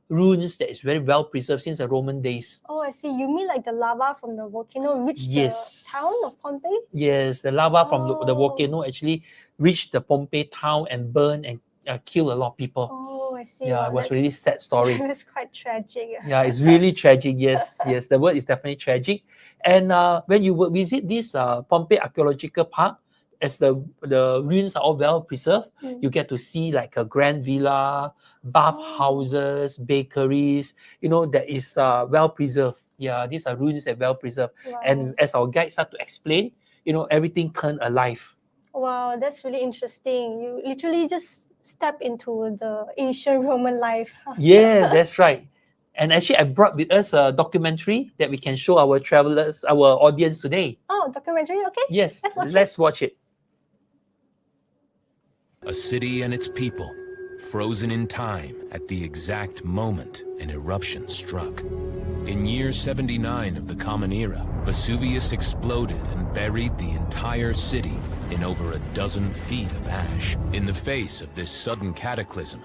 Speaker 6: ruins that is very well preserved since the Roman days.
Speaker 5: Oh, I see. You mean like the lava from the volcano reached the town of Pompeii?
Speaker 6: Yes, the lava from the volcano actually reached the Pompeii town and burned and killed a lot of people.
Speaker 5: Oh, I see.
Speaker 6: Yeah,
Speaker 5: wow,
Speaker 6: it was really sad story.
Speaker 5: That's quite tragic.
Speaker 6: Yeah, it's really tragic. Yes, yes, the word is definitely tragic. And when you visit this Pompeii Archaeological Park, as the ruins are all well preserved, you get to see like a grand villa, bath houses, bakeries, that is well preserved. Yeah, these are ruins that are well preserved.
Speaker 5: Wow.
Speaker 6: And as our guide start to explain, everything turned alive.
Speaker 5: Wow, that's really interesting. You literally just step into the ancient Roman life.
Speaker 6: Yes, that's right. And actually, I brought with us a documentary that we can show our travelers, our audience today.
Speaker 5: Oh, documentary, okay?
Speaker 6: Yes,
Speaker 5: let's
Speaker 6: watch it.
Speaker 7: A city and its people, frozen in time at the exact moment an eruption struck. In year 79 of the Common Era, Vesuvius exploded and buried the entire city in over a dozen feet of ash. In the face of this sudden cataclysm,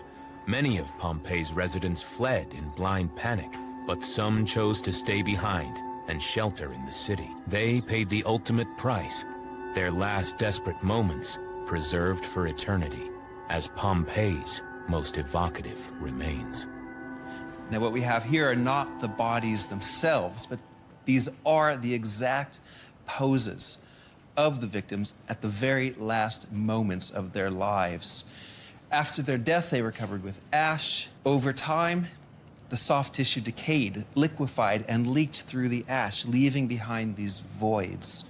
Speaker 7: many of Pompeii's residents fled in blind panic, but some chose to stay behind and shelter in the city. They paid the ultimate price, their last desperate moments preserved for eternity as Pompeii's most evocative remains.
Speaker 8: Now what we have here are not the bodies themselves, but these are the exact poses of the victims at the very last moments of their lives. After their death, they were covered with ash. Over time, the soft tissue decayed, liquefied, and leaked through the ash, leaving behind these voids.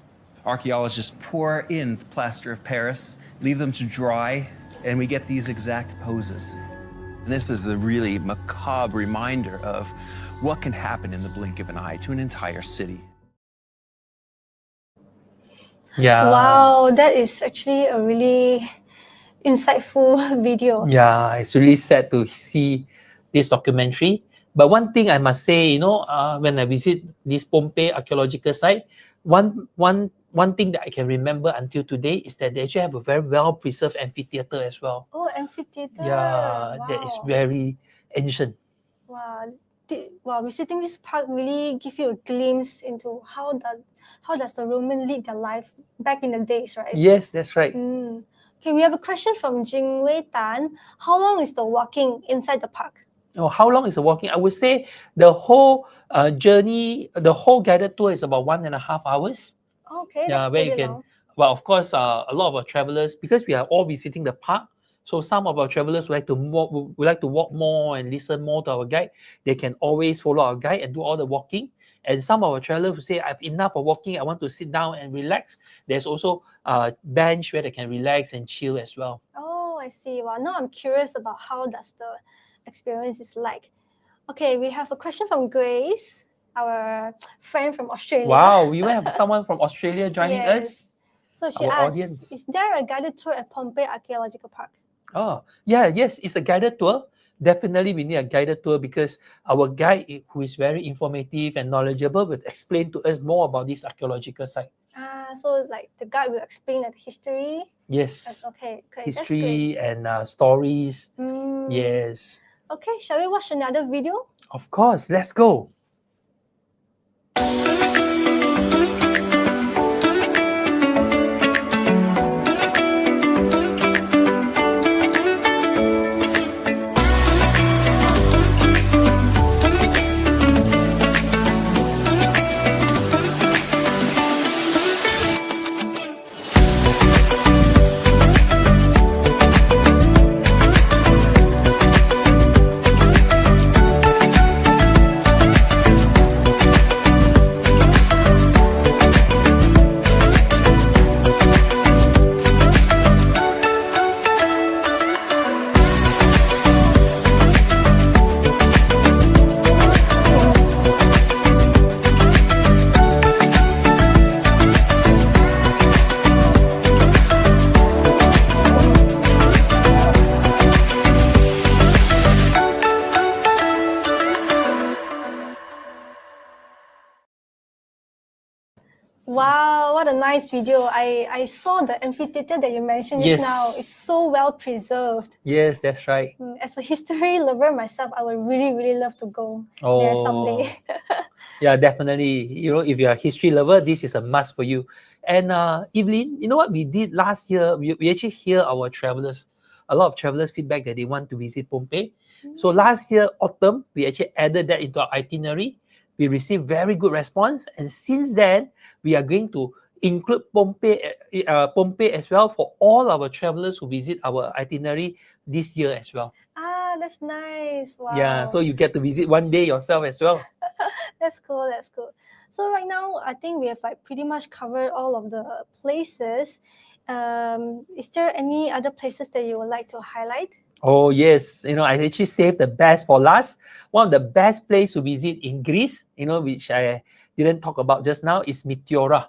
Speaker 8: Archaeologists pour in the plaster of Paris, leave them to dry, and we get these exact poses. And this is the really macabre reminder of what can happen in the blink of an eye to an entire city.
Speaker 6: Yeah.
Speaker 5: Wow, that is actually a really insightful video.
Speaker 6: Yeah, it's really sad to see this documentary. But one thing I must say, when I visit this Pompeii archaeological site, one thing that I can remember until today is that they actually have a very well-preserved amphitheater as well.
Speaker 5: Oh, amphitheater.
Speaker 6: Yeah,
Speaker 5: wow.
Speaker 6: that is very ancient.
Speaker 5: Wow. Visiting this park really give you a glimpse into how does the Roman lead their life back in the days, right?
Speaker 6: Yes, that's right.
Speaker 5: Okay, we have a question from Jingwei Tan. How long is the walking inside the park?
Speaker 6: Oh, how long is the walking? I would say the whole journey, the whole guided tour is about 1.5 hours.
Speaker 5: Okay,
Speaker 6: Yeah,
Speaker 5: that's
Speaker 6: where
Speaker 5: pretty
Speaker 6: you can.
Speaker 5: long.
Speaker 6: Well, of course, a lot of our travelers, because we are all visiting the park, so some of our travelers would like to walk more and listen more to our guide. They can always follow our guide and do all the walking. And some of our travelers who say, I've enough of walking, I want to sit down and relax. There's also a bench where they can relax and chill as well.
Speaker 5: Oh, I see. Well, now I'm curious about how does the experience is like. Okay, we have a question from Grace, our friend from Australia.
Speaker 6: Wow, we will have someone from Australia joining
Speaker 5: Yes.
Speaker 6: us.
Speaker 5: So she
Speaker 6: Our
Speaker 5: asked,
Speaker 6: audience.
Speaker 5: is there a guided tour at Pompeii Archaeological Park?
Speaker 6: Oh, yeah, yes, it's a guided tour. definitely we need a guided tour because our guide, who is very informative and knowledgeable, will explain to us more about this archaeological site.
Speaker 5: So like the guide will explain the history.
Speaker 6: Yes.
Speaker 5: Okay, that's great.
Speaker 6: History and stories.
Speaker 5: Mm.
Speaker 6: Yes.
Speaker 5: Okay, shall we watch another video?
Speaker 6: Of course, let's go.
Speaker 5: Wow, what a nice video. I saw the amphitheater that you mentioned just now. It's so well preserved.
Speaker 6: Yes, that's right.
Speaker 5: As a history lover myself, I would really, really love to go there someday.
Speaker 6: Yeah, definitely. You know, if you're a history lover, this is a must for you. And Evelyn, you know what we did last year? We actually hear our travelers, a lot of travelers feedback that they want to visit Pompeii. So last year, autumn, we actually added that into our itinerary. We received very good response. And since then, we are going to include Pompeii as well for all our travelers who visit our itinerary this year as well.
Speaker 5: That's nice. Wow.
Speaker 6: Yeah, so you get to visit one day yourself as well.
Speaker 5: That's cool. That's cool. So right now, I think we have like pretty much covered all of the places. Is there any other places that you would like to highlight?
Speaker 6: Oh yes, you know, I actually saved the best for last. One of the best places to visit in Greece, you know, which I didn't talk about just now, is Meteora.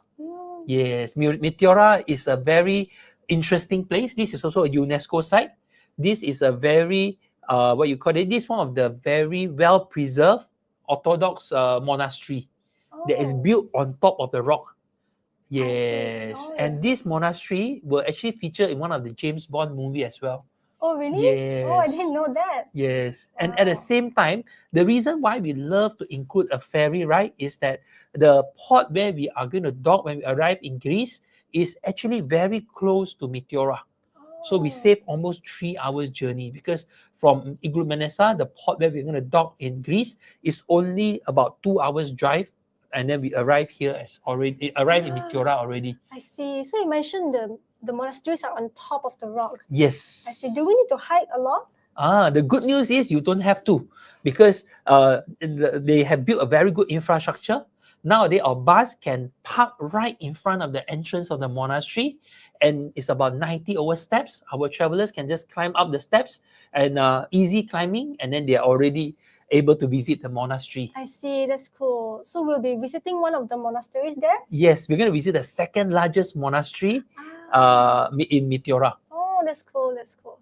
Speaker 6: Yes, Meteora is a very interesting place. This is also a UNESCO site. This is a very, this is one of the very well-preserved Orthodox monastery that is built on top of the rock. Yes, and this monastery will actually feature in one of the James Bond movie as well.
Speaker 5: Oh, really?
Speaker 6: Yes.
Speaker 5: Oh, I didn't know that.
Speaker 6: Yes. Wow. And at the same time, the reason why we love to include a ferry ride is that the port where we are going to dock when we arrive in Greece is actually very close to Meteora. So we save almost 3 hours journey because from Igoumenessa, the port where we're going to dock in Greece, is only about 2 hours drive. And then we arrive here in Meteora already.
Speaker 5: I see. So you mentioned the monasteries are on top of the rock.
Speaker 6: Yes.
Speaker 5: I see. Do we need to hike a lot?
Speaker 6: The good news is you don't have to, because they have built a very good infrastructure. Nowadays, our bus can park right in front of the entrance of the monastery, and it's about 90 over steps. Our travelers can just climb up the steps and easy climbing, and then they are already able to visit the monastery.
Speaker 5: I see, that's cool. So we'll be visiting one of the monasteries there?
Speaker 6: Yes, we're going to visit the second largest monastery in Meteora.
Speaker 5: Oh, that's cool, that's cool.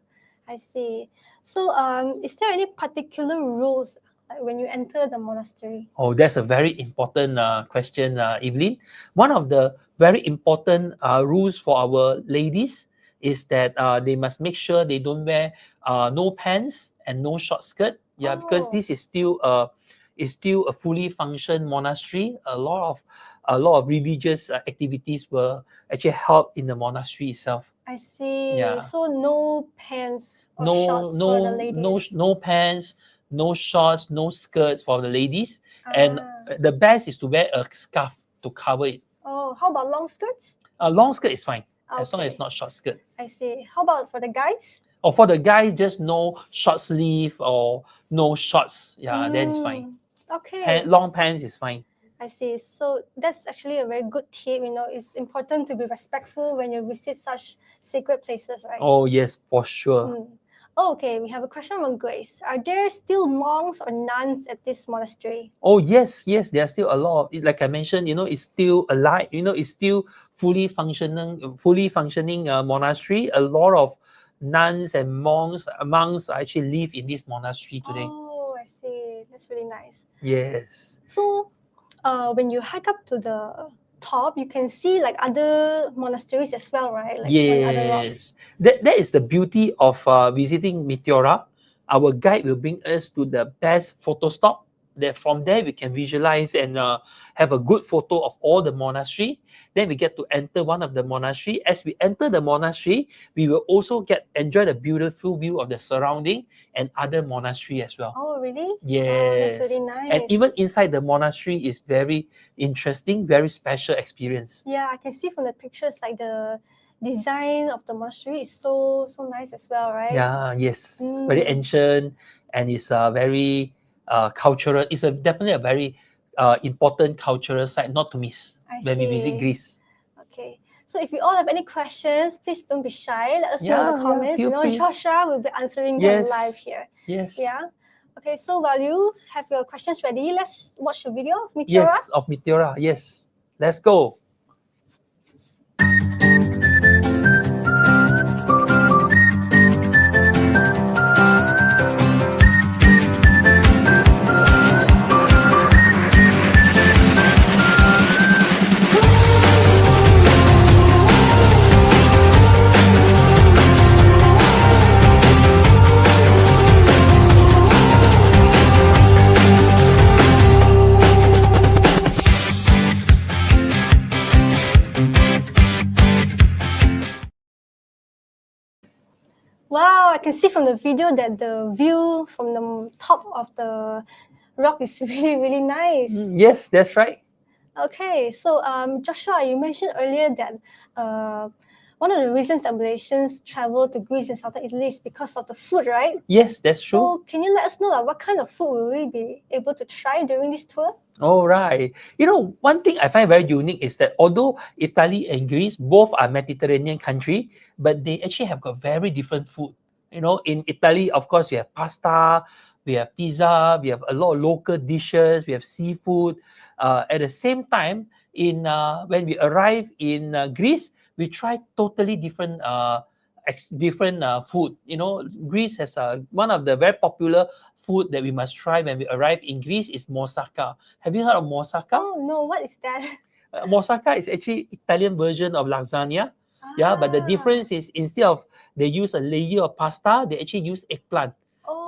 Speaker 5: I see. So is there any particular rules like when you enter the monastery?
Speaker 6: Oh, that's a very important question, Evelyn. One of the very important rules for our ladies is that they must make sure they don't wear no pants and no short skirt. Yeah, because this is still a fully functioned monastery. A lot of religious activities were actually held in the monastery itself.
Speaker 5: I see.
Speaker 6: Yeah.
Speaker 5: So no pants or shorts for the ladies.
Speaker 6: No pants, no shorts, no skirts for the ladies. And the best is to wear a scarf to cover it.
Speaker 5: Oh, how about long skirts?
Speaker 6: A long skirt is fine, as long as it's not short skirt.
Speaker 5: I see. How about for the guys?
Speaker 6: Or for the guys, just no short sleeve or no shorts. Yeah, then it's fine.
Speaker 5: Okay.
Speaker 6: Long pants is fine.
Speaker 5: I see. So that's actually a very good tip. You know, it's important to be respectful when you visit such sacred places, right?
Speaker 6: Oh, yes, for sure.
Speaker 5: Oh, okay, we have a question from Grace. Are there still monks or nuns at this monastery?
Speaker 6: Oh, yes, there are still a lot of it. Like I mentioned, you know, it's still alive. You know, it's still fully functioning monastery. A lot of nuns and monks actually live in this monastery today.
Speaker 5: Oh, I see. That's really nice.
Speaker 6: Yes.
Speaker 5: So, when you hike up to the top, you can see like other monasteries as well, right? Like on other rocks.
Speaker 6: Yes. That is the beauty of visiting Meteora. Our guide will bring us to the best photo stop. That from there we can visualize and have a good photo of all the monastery. Then we get to enter one of the monastery. As we enter the monastery, we will also enjoy the beautiful view of the surrounding and other monastery as well.
Speaker 5: Oh, really?
Speaker 6: Yes.
Speaker 5: Wow, that's really nice.
Speaker 6: And even inside the monastery is very interesting, very special experience.
Speaker 5: Yeah, I can see from the pictures like the design of the monastery is so nice as well, right?
Speaker 6: Yeah, yes. Very ancient, and it's very cultural. It's definitely a very important cultural site not to miss when we visit Greece.
Speaker 5: Okay. So if you all have any questions, please don't be shy. Let us know in the comments.
Speaker 6: feel free.
Speaker 5: Joshua will be answering them live here.
Speaker 6: Yes.
Speaker 5: Yeah. Okay, so while you have your questions ready, let's watch the video of Meteora.
Speaker 6: Yes, of Meteora. Yes. Let's go.
Speaker 5: Wow, I can see from the video that the view from the top of the rock is really nice.
Speaker 6: Yes, that's right.
Speaker 5: Okay, so Joshua, you mentioned earlier that one of the reasons that Malaysians travel to Greece and southern Italy is because of the food, right?
Speaker 6: Yes, that's true.
Speaker 5: So can you let us know what kind of food will we be able to try during this tour?
Speaker 6: All right. You know, one thing I find very unique is that although Italy and Greece both are Mediterranean country, but they actually have got very different food. You know, in Italy, of course, we have pasta, we have pizza, we have a lot of local dishes, we have seafood. At the same time, when we arrive in Greece, we try totally different food. You know, Greece has one of the very popular food that we must try when we arrive in Greece is moussaka. Have you heard of moussaka?
Speaker 5: Oh no, what is that?
Speaker 6: Moussaka is actually Italian version of lasagna. Yeah, but the difference is instead of they use a layer of pasta, they actually use eggplant.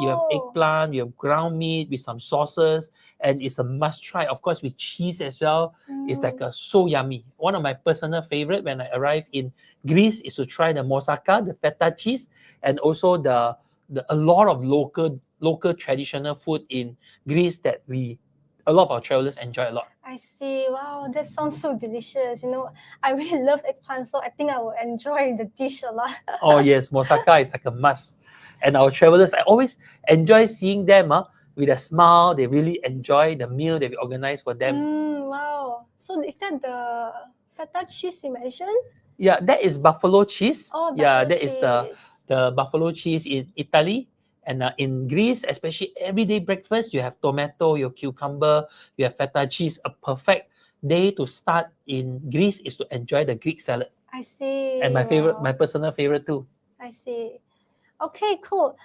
Speaker 6: You have eggplant, you have ground meat with some sauces, and it's a must try. Of course, with cheese as well. It's like so yummy. One of my personal favorite when I arrive in Greece is to try the moussaka, the feta cheese, and also a lot of local traditional food in Greece that a lot of our travelers enjoy a lot.
Speaker 5: I see. Wow, that sounds so delicious. You know, I really love eggplant, so I think I will enjoy the dish a lot.
Speaker 6: Oh yes, moussaka is like a must. And our travelers, I always enjoy seeing them with a smile. They really enjoy the meal that we organize for them.
Speaker 5: Wow. So is that the feta cheese you mentioned?
Speaker 6: Yeah, that is buffalo cheese.
Speaker 5: Oh,
Speaker 6: yeah,
Speaker 5: buffalo
Speaker 6: that is the buffalo cheese in Italy. And in Greece, especially everyday breakfast, you have tomato, your cucumber, you have feta cheese. A perfect day to start in Greece is to enjoy the Greek salad.
Speaker 5: I see.
Speaker 6: And my favorite, my personal favorite too.
Speaker 5: I see. Okay, cool.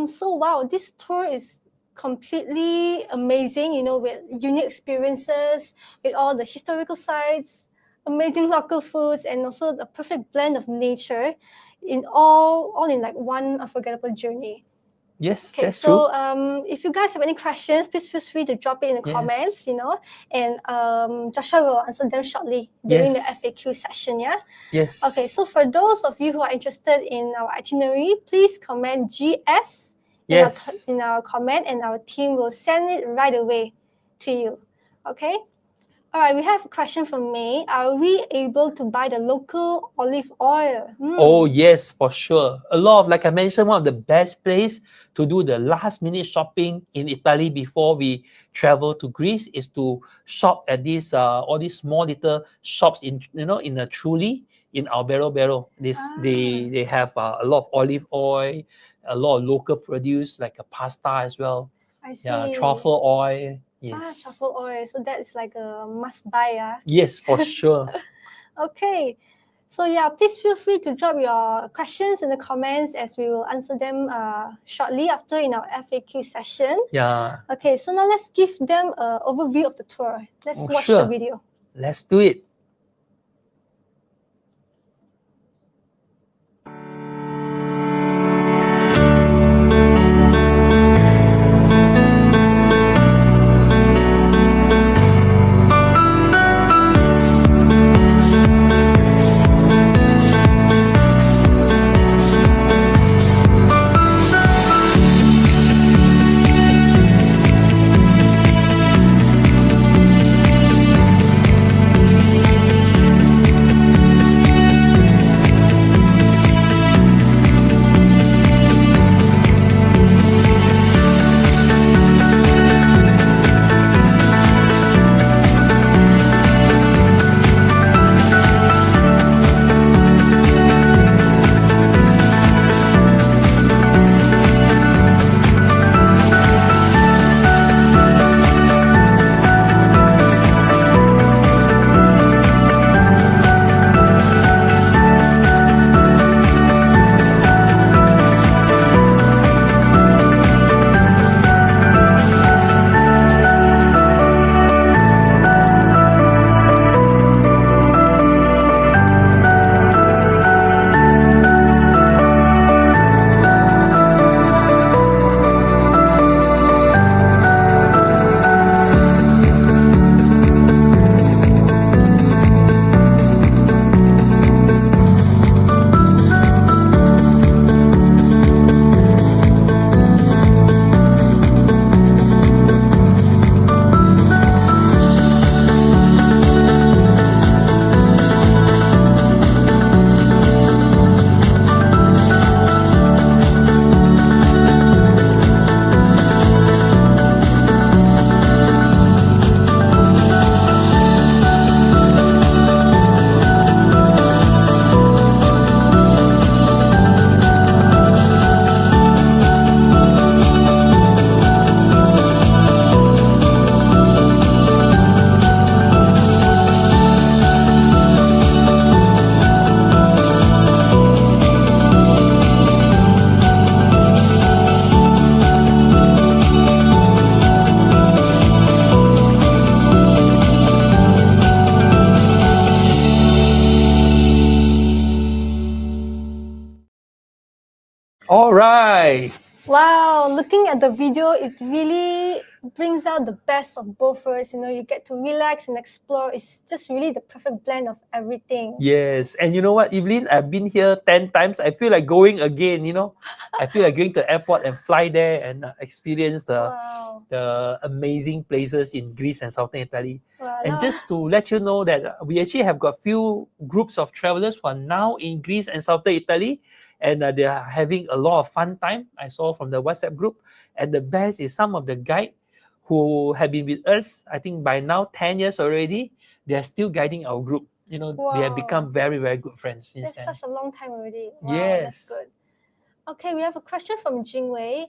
Speaker 5: So wow, this tour is completely amazing, you know, with unique experiences, with all the historical sites, amazing local foods, and also the perfect blend of nature in all in like one unforgettable journey.
Speaker 6: Yes,
Speaker 5: okay,
Speaker 6: that's
Speaker 5: so
Speaker 6: true.
Speaker 5: If you guys have any questions, please feel free to drop it in the comments, you know, and Joshua will answer them shortly during the FAQ session, yeah?
Speaker 6: Yes.
Speaker 5: Okay, so for those of you who are interested in our itinerary, please comment GS in our comment, and our team will send it right away to you, okay? All right, we have a question from May. Are we able to buy the local olive oil?
Speaker 6: Oh, yes, for sure. A lot of, like I mentioned, one of the best place to do the last minute shopping in Italy before we travel to Greece is to shop at these all these small little shops in a Truly in Alberobero. They have a lot of olive oil, a lot of local produce like a pasta as well.
Speaker 5: I see.
Speaker 6: Yeah, truffle oil. Yes.
Speaker 5: Truffle oil. So that is like a must buy,
Speaker 6: Yes, for sure.
Speaker 5: Okay. So yeah, please feel free to drop your questions in the comments as we will answer them shortly after in our FAQ session.
Speaker 6: Yeah.
Speaker 5: Okay, so now let's give them an overview of the tour. Let's watch the
Speaker 6: Sure.
Speaker 5: video.
Speaker 6: Let's do it. All right.
Speaker 5: Wow, looking at the video, it really brings out the best of both worlds. You know, you get to relax and explore. It's just really the perfect blend of everything.
Speaker 6: Yes, and you know what, Evelyn? I've been here 10 times. I feel like going again, you know. I feel like going to the airport and fly there and experience the amazing places in Greece and Southern Italy.
Speaker 5: Wow,
Speaker 6: And just to let you know that we actually have got few groups of travelers who are now in Greece and Southern Italy, and they are having a lot of fun time. I saw from the WhatsApp group. And the best is some of the guides who have been with us, I think by now 10 years already, they are still guiding our group. You know, they have become very, very good friends since then.
Speaker 5: That's such a long time already. Wow,
Speaker 6: Yes.
Speaker 5: that's good. Okay, we have a question from Jingwei.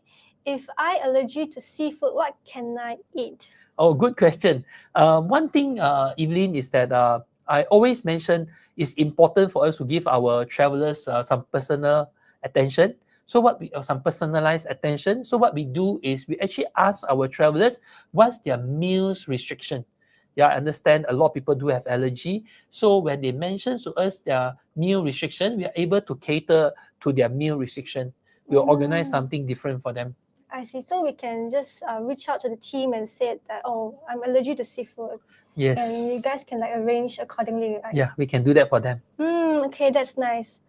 Speaker 5: If I allergy to seafood, what can I eat?
Speaker 6: Oh, good question. One thing, Evelyn, is that I always mention it's important for us to give our travelers some personal attention. So some personalized attention. So what we do is we actually ask our travelers what's their meals restriction. Yeah, I understand a lot of people do have allergy. So when they mention to us their meal restriction, we are able to cater to their meal restriction. We'll organize something different for them.
Speaker 5: I see. So we can just reach out to the team and say that, oh, I'm allergic to seafood.
Speaker 6: Yes.
Speaker 5: And you guys can like arrange accordingly, right?
Speaker 6: Yeah, we can do that for them.
Speaker 5: Okay, that's nice.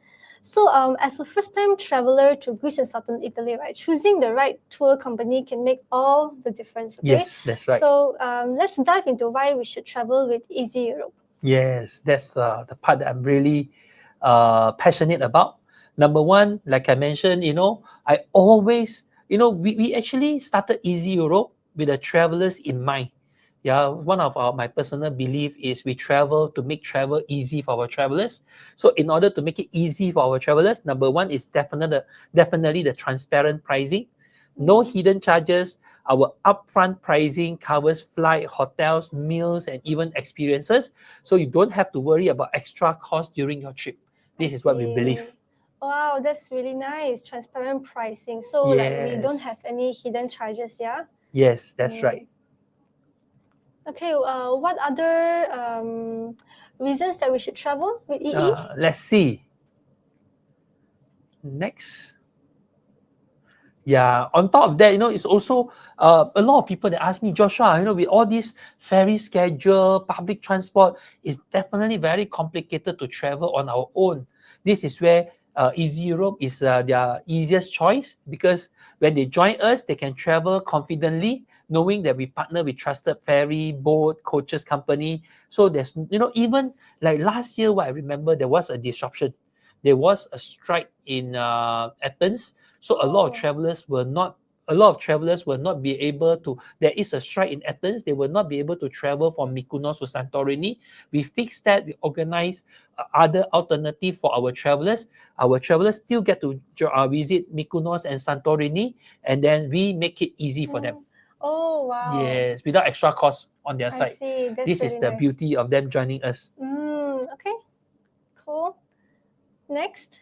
Speaker 5: So as a first-time traveler to Greece and Southern Italy, right, choosing the right tour company can make all the difference. Okay?
Speaker 6: Yes, that's right.
Speaker 5: So let's dive into why we should travel with Easy Europe.
Speaker 6: Yes, that's the part that I'm really passionate about. Number one, like I mentioned, you know, I always, you know, we actually started Easy Europe with the travelers in mind. Yeah, one of my personal belief is we travel to make travel easy for our travelers. So in order to make it easy for our travelers, number one is definitely the transparent pricing. No hidden charges. Our upfront pricing covers flight, hotels, meals, and even experiences. So you don't have to worry about extra costs during your trip. This is what we believe.
Speaker 5: Wow, that's really nice. Transparent pricing. So like we don't have
Speaker 6: Yes.
Speaker 5: any hidden charges, yeah?
Speaker 6: Yes, that's right.
Speaker 5: Okay, what other reasons that we should travel with EE?
Speaker 6: Let's see. Next. Yeah, on top of that, it's also a lot of people that ask me, Joshua, with all this ferry schedule, public transport, it's definitely very complicated to travel on our own. This is where Easy Europe is their easiest choice, because when they join us, they can travel confidently, knowing that we partner with trusted ferry, boat, coaches company. So there's, even like last year, what I remember, there was a disruption. There was a strike in Athens. So a lot of travelers will not be able to. There is a strike in Athens. They will not be able to travel from Mykonos to Santorini. We fixed that. We organize other alternative for our travelers. Our travelers still get to visit Mykonos and Santorini, and then we make it easy for them.
Speaker 5: Oh, wow.
Speaker 6: Yes, without extra cost on their
Speaker 5: I
Speaker 6: side.
Speaker 5: see. That's
Speaker 6: This is
Speaker 5: really
Speaker 6: the
Speaker 5: nice.
Speaker 6: beauty of them joining us.
Speaker 5: Okay, cool. Next.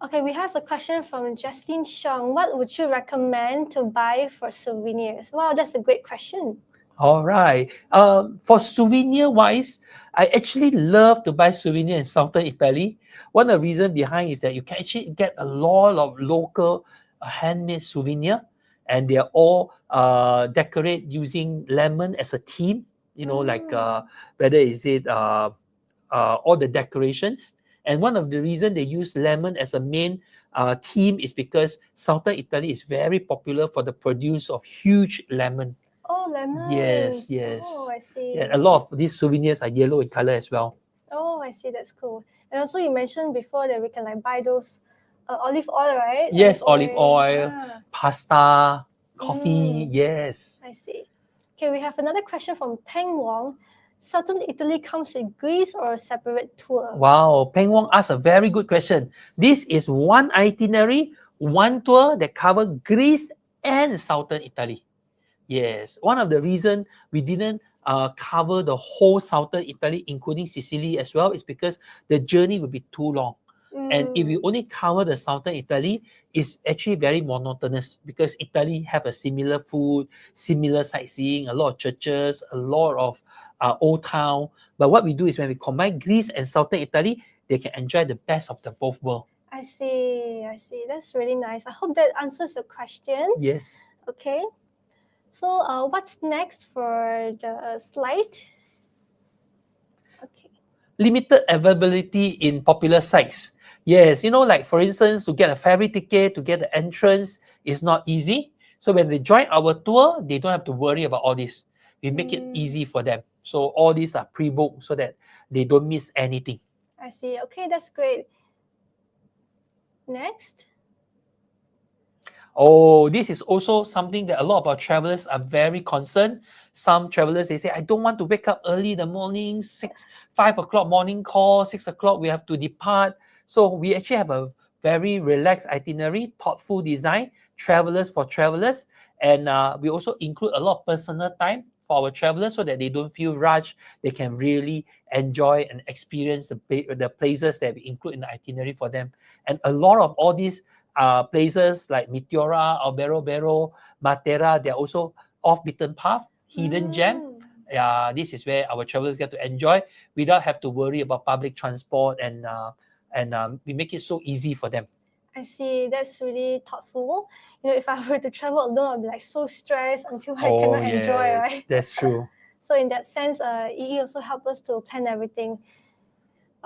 Speaker 5: Okay, we have a question from Justine Xiong. What would you recommend to buy for souvenirs? Wow, that's a great question.
Speaker 6: All right. For souvenir-wise, I actually love to buy souvenir in Southern Italy. One of the reasons behind is that you can actually get a lot of local handmade souvenir, and they're all decorate using lemon as a theme. Like whether is it all the decorations. And one of the reasons they use lemon as a main theme is because Southern Italy is very popular for the produce of huge lemon.
Speaker 5: Oh, lemons.
Speaker 6: Yes, yes.
Speaker 5: Oh, I see.
Speaker 6: Yeah, a lot of these souvenirs are yellow in color as well.
Speaker 5: Oh, I see. That's cool. And also, you mentioned before that we can like buy those olive oil, right?
Speaker 6: Yes, olive oil, pasta, coffee. Yes.
Speaker 5: I see. Okay, we have another question from Peng Wong. Southern Italy comes with Greece or a separate tour?
Speaker 6: Wow, Peng Wong asked a very good question. This is one itinerary, one tour that covers Greece and Southern Italy. Yes, one of the reasons we didn't cover the whole Southern Italy, including Sicily as well, is because the journey would be too long. And if we only cover the Southern Italy, it's actually very monotonous, because Italy have a similar food, similar sightseeing, a lot of churches, a lot of old town. But what we do is when we combine Greece and Southern Italy, they can enjoy the best of the both worlds.
Speaker 5: I see. That's really nice. I hope that answers your question.
Speaker 6: Yes.
Speaker 5: Okay. So what's next for the slide? Okay.
Speaker 6: Limited availability in popular sites. Yes, like for instance, to get a ferry ticket, to get the entrance is not easy. So when they join our tour, they don't have to worry about all this. We make it easy for them. So all these are pre-booked so that they don't miss anything.
Speaker 5: I see. Okay, that's great. Next.
Speaker 6: Oh, this is also something that a lot of our travelers are very concerned. Some travelers, they say, I don't want to wake up early in the morning, 5 o'clock morning call, 6 o'clock we have to depart. So we actually have a very relaxed itinerary, thoughtful design, travelers for travelers. And we also include a lot of personal time for our travelers so that they don't feel rushed. They can really enjoy and experience the places that we include in the itinerary for them. And a lot of all these places like Meteora, Alberobero, Matera, they're also off-beaten path, hidden gem. This is where our travelers get to enjoy without have to worry about public transport, and we make it so easy for them.
Speaker 5: I see. That's really thoughtful. If I were to travel alone, I'd be like so stressed until I cannot enjoy, right?
Speaker 6: That's true.
Speaker 5: So in that sense, EE also help us to plan everything.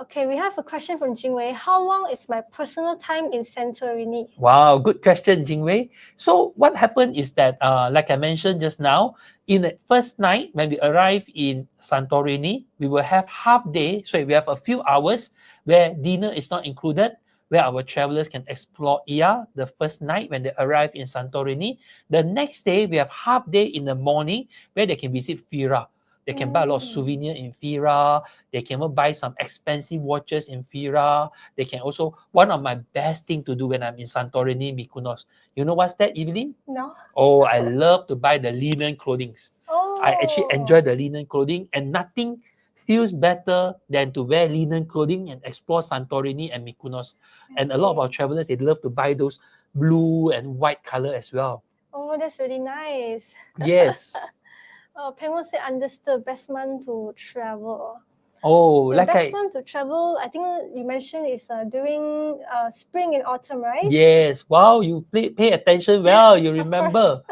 Speaker 5: Okay, we have a question from Jingwei. How long is my personal time in Santorini?
Speaker 6: Wow, good question, Jingwei. So what happened is that, like I mentioned just now, in the first night, when we arrive in Santorini, we will have half day. So we have a few hours where dinner is not included, where our travelers can explore Ia the first night when they arrive in Santorini. The next day, we have half day in the morning where they can visit Fira. They can buy a lot of souvenirs in Fira. They can even buy some expensive watches in Fira. They can also, one of my best thing to do when I'm in Santorini, Mykonos. You know what's that, Evelyn?
Speaker 5: No.
Speaker 6: Oh, I love to buy the linen clothing.
Speaker 5: Oh.
Speaker 6: I actually enjoy the linen clothing, and nothing feels better than to wear linen clothing and explore Santorini and Mykonos. And a lot of our travelers, they love to buy those blue and white color as well.
Speaker 5: Oh, that's really nice.
Speaker 6: Yes.
Speaker 5: Penguin said, understood, best month to travel.
Speaker 6: Oh,
Speaker 5: The
Speaker 6: like
Speaker 5: best month to travel, I think you mentioned, is during spring and autumn, right?
Speaker 6: Yes. Wow, you pay attention well. You
Speaker 5: Of
Speaker 6: remember.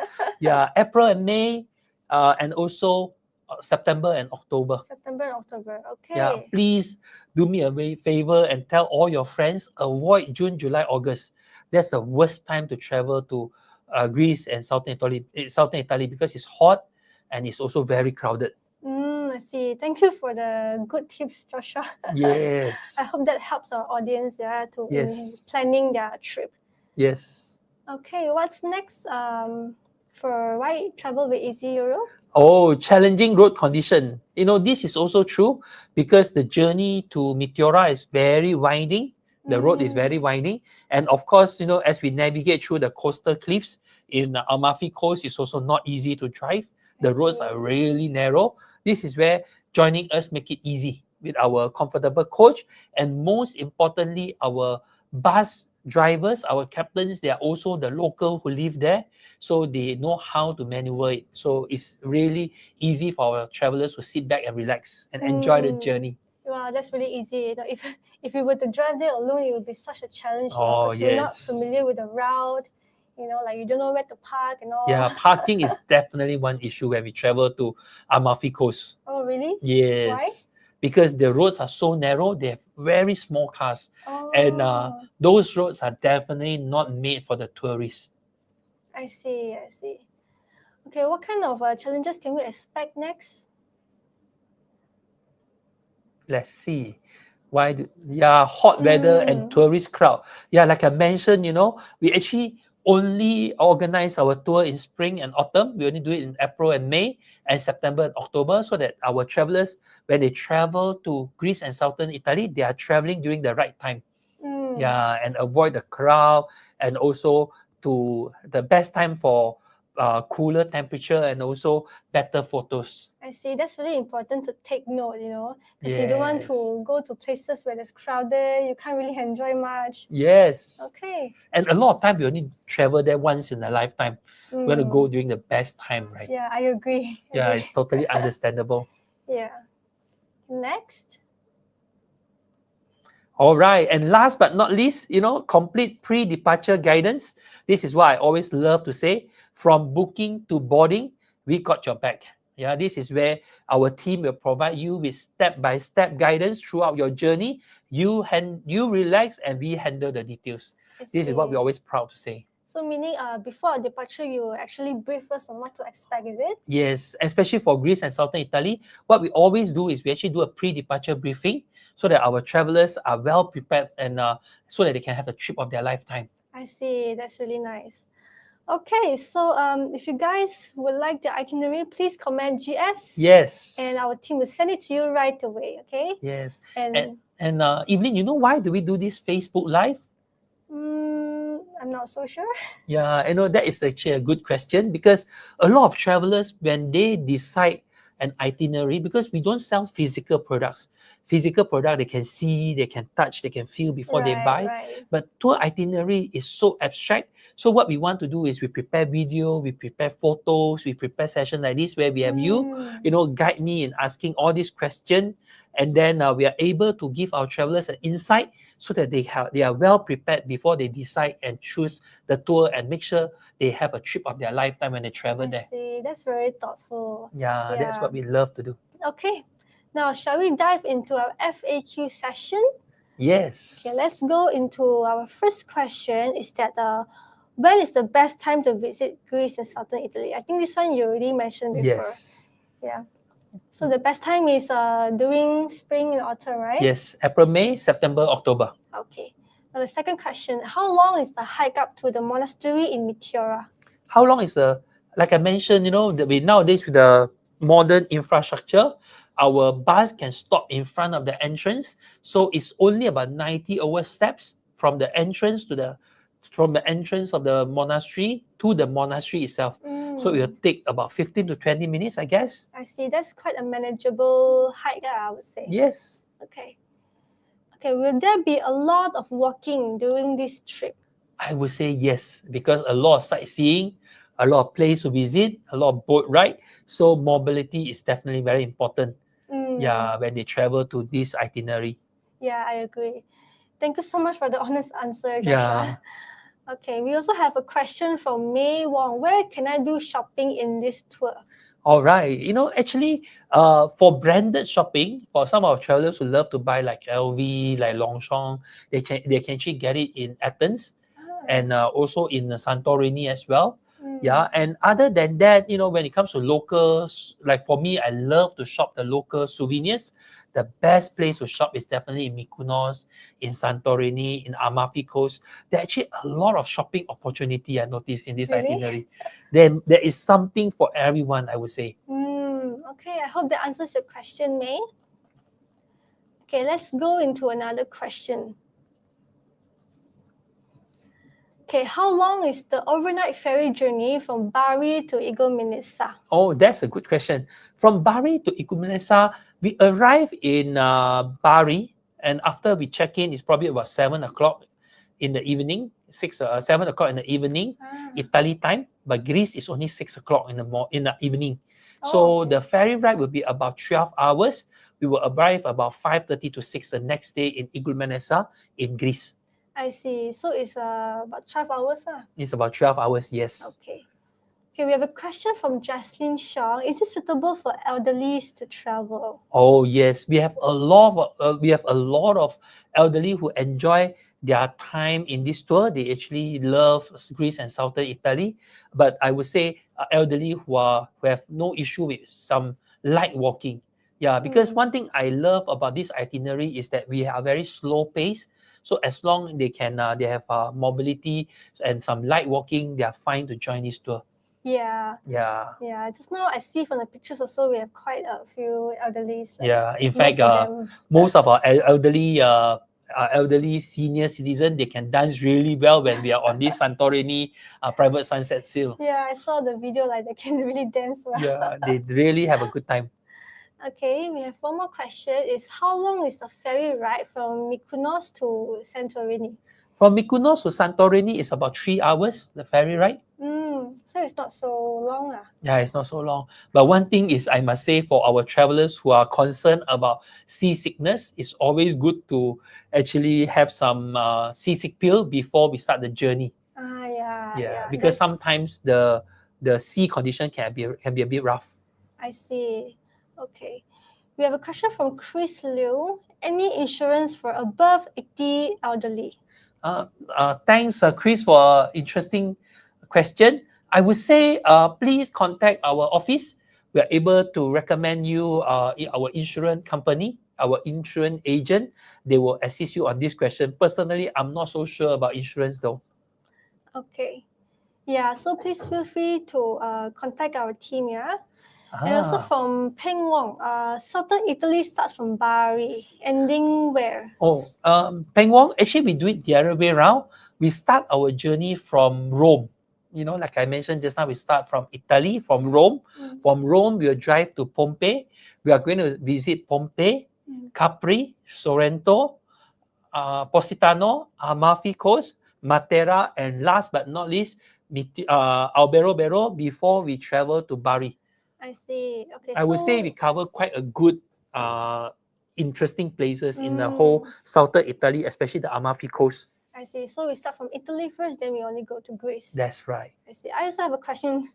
Speaker 6: Yeah, April and May, and also September and October.
Speaker 5: September and October, okay.
Speaker 6: Yeah, please do me a favor and tell all your friends, avoid June, July, August. That's the worst time to travel to Greece and Southern Italy because it's hot and it's also very crowded.
Speaker 5: I see. Thank you for the good tips, Joshua.
Speaker 6: Yes.
Speaker 5: I hope that helps our audience, yeah, to in
Speaker 6: Yes.
Speaker 5: planning their trip.
Speaker 6: Yes.
Speaker 5: Okay, what's next for why travel with Easy Europe?
Speaker 6: Oh, challenging road condition. This is also true because the journey to Meteora is very winding. The road is very winding. And of course, as we navigate through the coastal cliffs in the Amalfi Coast, it's also not easy to drive. The roads are really narrow. This is where joining us make it easy with our comfortable coach. And most importantly, our bus drivers, our captains, they are also the local who live there. So they know how to maneuver it. So it's really easy for our travelers to sit back and relax and enjoy the journey.
Speaker 5: Wow, that's really easy. If you were to drive there alone, it would be such a challenge.
Speaker 6: Oh,
Speaker 5: Because you're not
Speaker 6: yes.
Speaker 5: familiar with the route. Like you don't know where to park and all.
Speaker 6: Yeah, parking is definitely one issue when we travel to Amalfi Coast.
Speaker 5: Oh, really?
Speaker 6: Yes.
Speaker 5: Why?
Speaker 6: Because the roads are so narrow, they have very small cars.
Speaker 5: Oh,
Speaker 6: And those roads are definitely not made for the tourists.
Speaker 5: I see. Okay, what kind of challenges can we expect next?
Speaker 6: Let's see. Hot weather and tourist crowd. Yeah, like I mentioned, we actually only organize our tour in spring and autumn. We only do it in April and May and September and October so that our travelers, when they travel to Greece and Southern Italy, they are traveling during the right time. Yeah, and avoid the crowd and also to the best time for cooler temperature and also better photos.
Speaker 5: I see. That's really important to take note, because you don't want to go to places where there's crowded, you can't really enjoy much.
Speaker 6: Yes.
Speaker 5: Okay.
Speaker 6: And a lot of time, we only travel there once in a lifetime. We want to go during the best time, right?
Speaker 5: Yeah, I agree.
Speaker 6: Yeah, it's totally understandable.
Speaker 5: Yeah. Next.
Speaker 6: All right. And last but not least, complete pre-departure guidance. This is what I always love to say. From booking to boarding, we got your back. Yeah, this is where our team will provide you with step-by-step guidance throughout your journey. You relax and we handle the details. This is what we're always proud to say.
Speaker 5: So meaning before our departure, you actually brief us on what to expect, is it?
Speaker 6: Yes, especially for Greece and Southern Italy. What we always do is we actually do a pre-departure briefing so that our travelers are well prepared and so that they can have the trip of their lifetime.
Speaker 5: I see. That's really nice. Okay, so if you guys would like the itinerary, please comment GS.
Speaker 6: Yes.
Speaker 5: And our team will send it to you right away, okay?
Speaker 6: Yes.
Speaker 5: And
Speaker 6: Evelyn, why do we do this Facebook Live?
Speaker 5: I'm not so sure.
Speaker 6: Yeah, that is actually a good question because a lot of travelers, when they decide an itinerary, because we don't sell physical products. Physical product, they can see, they can touch, they can feel before they buy.
Speaker 5: Right.
Speaker 6: But tour itinerary is so abstract. So what we want to do is we prepare video, we prepare photos, we prepare sessions like this where we have you guide me in asking all these questions. And then we are able to give our travelers an insight so that they are well prepared before they decide and choose the tour and make sure they have a trip of their lifetime when they travel there.
Speaker 5: I see. That's very thoughtful.
Speaker 6: Yeah, that's what we love to do.
Speaker 5: Okay. Now, shall we dive into our FAQ session?
Speaker 6: Yes.
Speaker 5: Okay, let's go into our first question. Is that when is the best time to visit Greece and Southern Italy? I think this one you already mentioned before.
Speaker 6: Yes.
Speaker 5: Yeah. So the best time is during spring and autumn, right?
Speaker 6: Yes, April, May, September, October.
Speaker 5: Okay. Now the second question, how long is the hike up to the monastery in Meteora?
Speaker 6: How long is like I mentioned, nowadays with the modern infrastructure, our bus can stop in front of the entrance. So it's only about 90 over steps from the entrance of the monastery to the monastery itself. So it will take about 15 to 20 minutes, I guess.
Speaker 5: I see. That's quite a manageable hike, I would say.
Speaker 6: Yes.
Speaker 5: Okay. Okay, will there be a lot of walking during this trip?
Speaker 6: I would say yes, because a lot of sightseeing, a lot of place to visit, a lot of boat ride. So mobility is definitely very important. Yeah, when they travel to this itinerary.
Speaker 5: Yeah, I agree. Thank you so much for the honest answer, Joshua.
Speaker 6: Yeah.
Speaker 5: Okay, we also have a question from May Wong. Where can I do shopping in this tour?
Speaker 6: All right. Actually, for branded shopping, for some of our travelers who love to buy like LV, like Longchamp, they can actually get it in Athens and also in Santorini as well. Yeah. And other than that, when it comes to locals, like for me, I love to shop the local souvenirs. The best place to shop is definitely in Mykonos, in Santorini, in Amalfi Coast. There are actually a lot of shopping opportunity I noticed in this itinerary. Then there is something for everyone, I would say.
Speaker 5: Okay, I hope that answers your question, May. Okay, let's go into another question. Okay, how long is the overnight ferry journey from Bari to Igoumenitsa?
Speaker 6: Oh, that's a good question. From Bari to Igoumenitsa, we arrive in Bari, and after we check in, it's probably about 7 o'clock in the evening, 7 o'clock in the evening, Italy time. But Greece is only 6 o'clock in the evening. So the ferry ride will be about 12 hours. We will arrive about 5:30 to 6 the next day in Igoumenitsa in Greece.
Speaker 5: I see. So it's about 12 hours.
Speaker 6: It's about 12 hours, yes.
Speaker 5: Okay. Okay, we have a question from Jaslyn Shaw. Is it suitable for elderlies to travel?
Speaker 6: Oh yes, we have a lot of elderly who enjoy their time in this tour. They actually love Greece and southern Italy, but I would say elderly who have no issue with some light walking. Yeah, because one thing I love about this itinerary is that we are very slow pace. So as long as they have mobility and some light walking, they are fine to join this tour.
Speaker 5: Yeah.
Speaker 6: Yeah.
Speaker 5: Yeah. Just now I see from the pictures also we have quite a few elderlies.
Speaker 6: Yeah. In fact, most of our elderly senior citizens, they can dance really well when we are on this Santorini private sunset sail.
Speaker 5: Yeah, I saw the video, like they can really dance well.
Speaker 6: Yeah, they really have a good time.
Speaker 5: Okay, we have one more question. Is how long is the ferry ride from Mykonos to Santorini?
Speaker 6: From Mykonos to Santorini is about 3 hours, the ferry ride.
Speaker 5: So it's not so long.
Speaker 6: Yeah, it's not so long. But one thing is, I must say, for our travelers who are concerned about seasickness, it's always good to actually have some seasick pill before we start the journey.
Speaker 5: Yeah.
Speaker 6: Because sometimes the sea condition can be a bit rough.
Speaker 5: I see. Okay. We have a question from Chris Liu. Any insurance for above 80 elderly?
Speaker 6: Thanks, Chris, for an interesting question. I would say please contact our office. We are able to recommend you our insurance company, our insurance agent. They will assist you on this question. Personally, I'm not so sure about insurance though.
Speaker 5: Okay. Yeah, so please feel free to contact our team, yeah? And also from Peng Wong, Southern Italy starts from Bari, ending where?
Speaker 6: Peng Wong, actually we do it the other way around. We start our journey from Rome. Like I mentioned just now, we start from Italy, from Rome. From Rome, we will drive to Pompeii. We are going to visit Pompeii, Capri, Sorrento, Positano, Amalfi Coast, Matera, and last but not least, Alberobello before we travel to Bari.
Speaker 5: I see. Okay.
Speaker 6: I would say we cover quite a good, interesting places in the whole southern Italy, especially the Amalfi Coast.
Speaker 5: I see. So we start from Italy first, then we only go to Greece.
Speaker 6: That's right.
Speaker 5: I see. I also have a question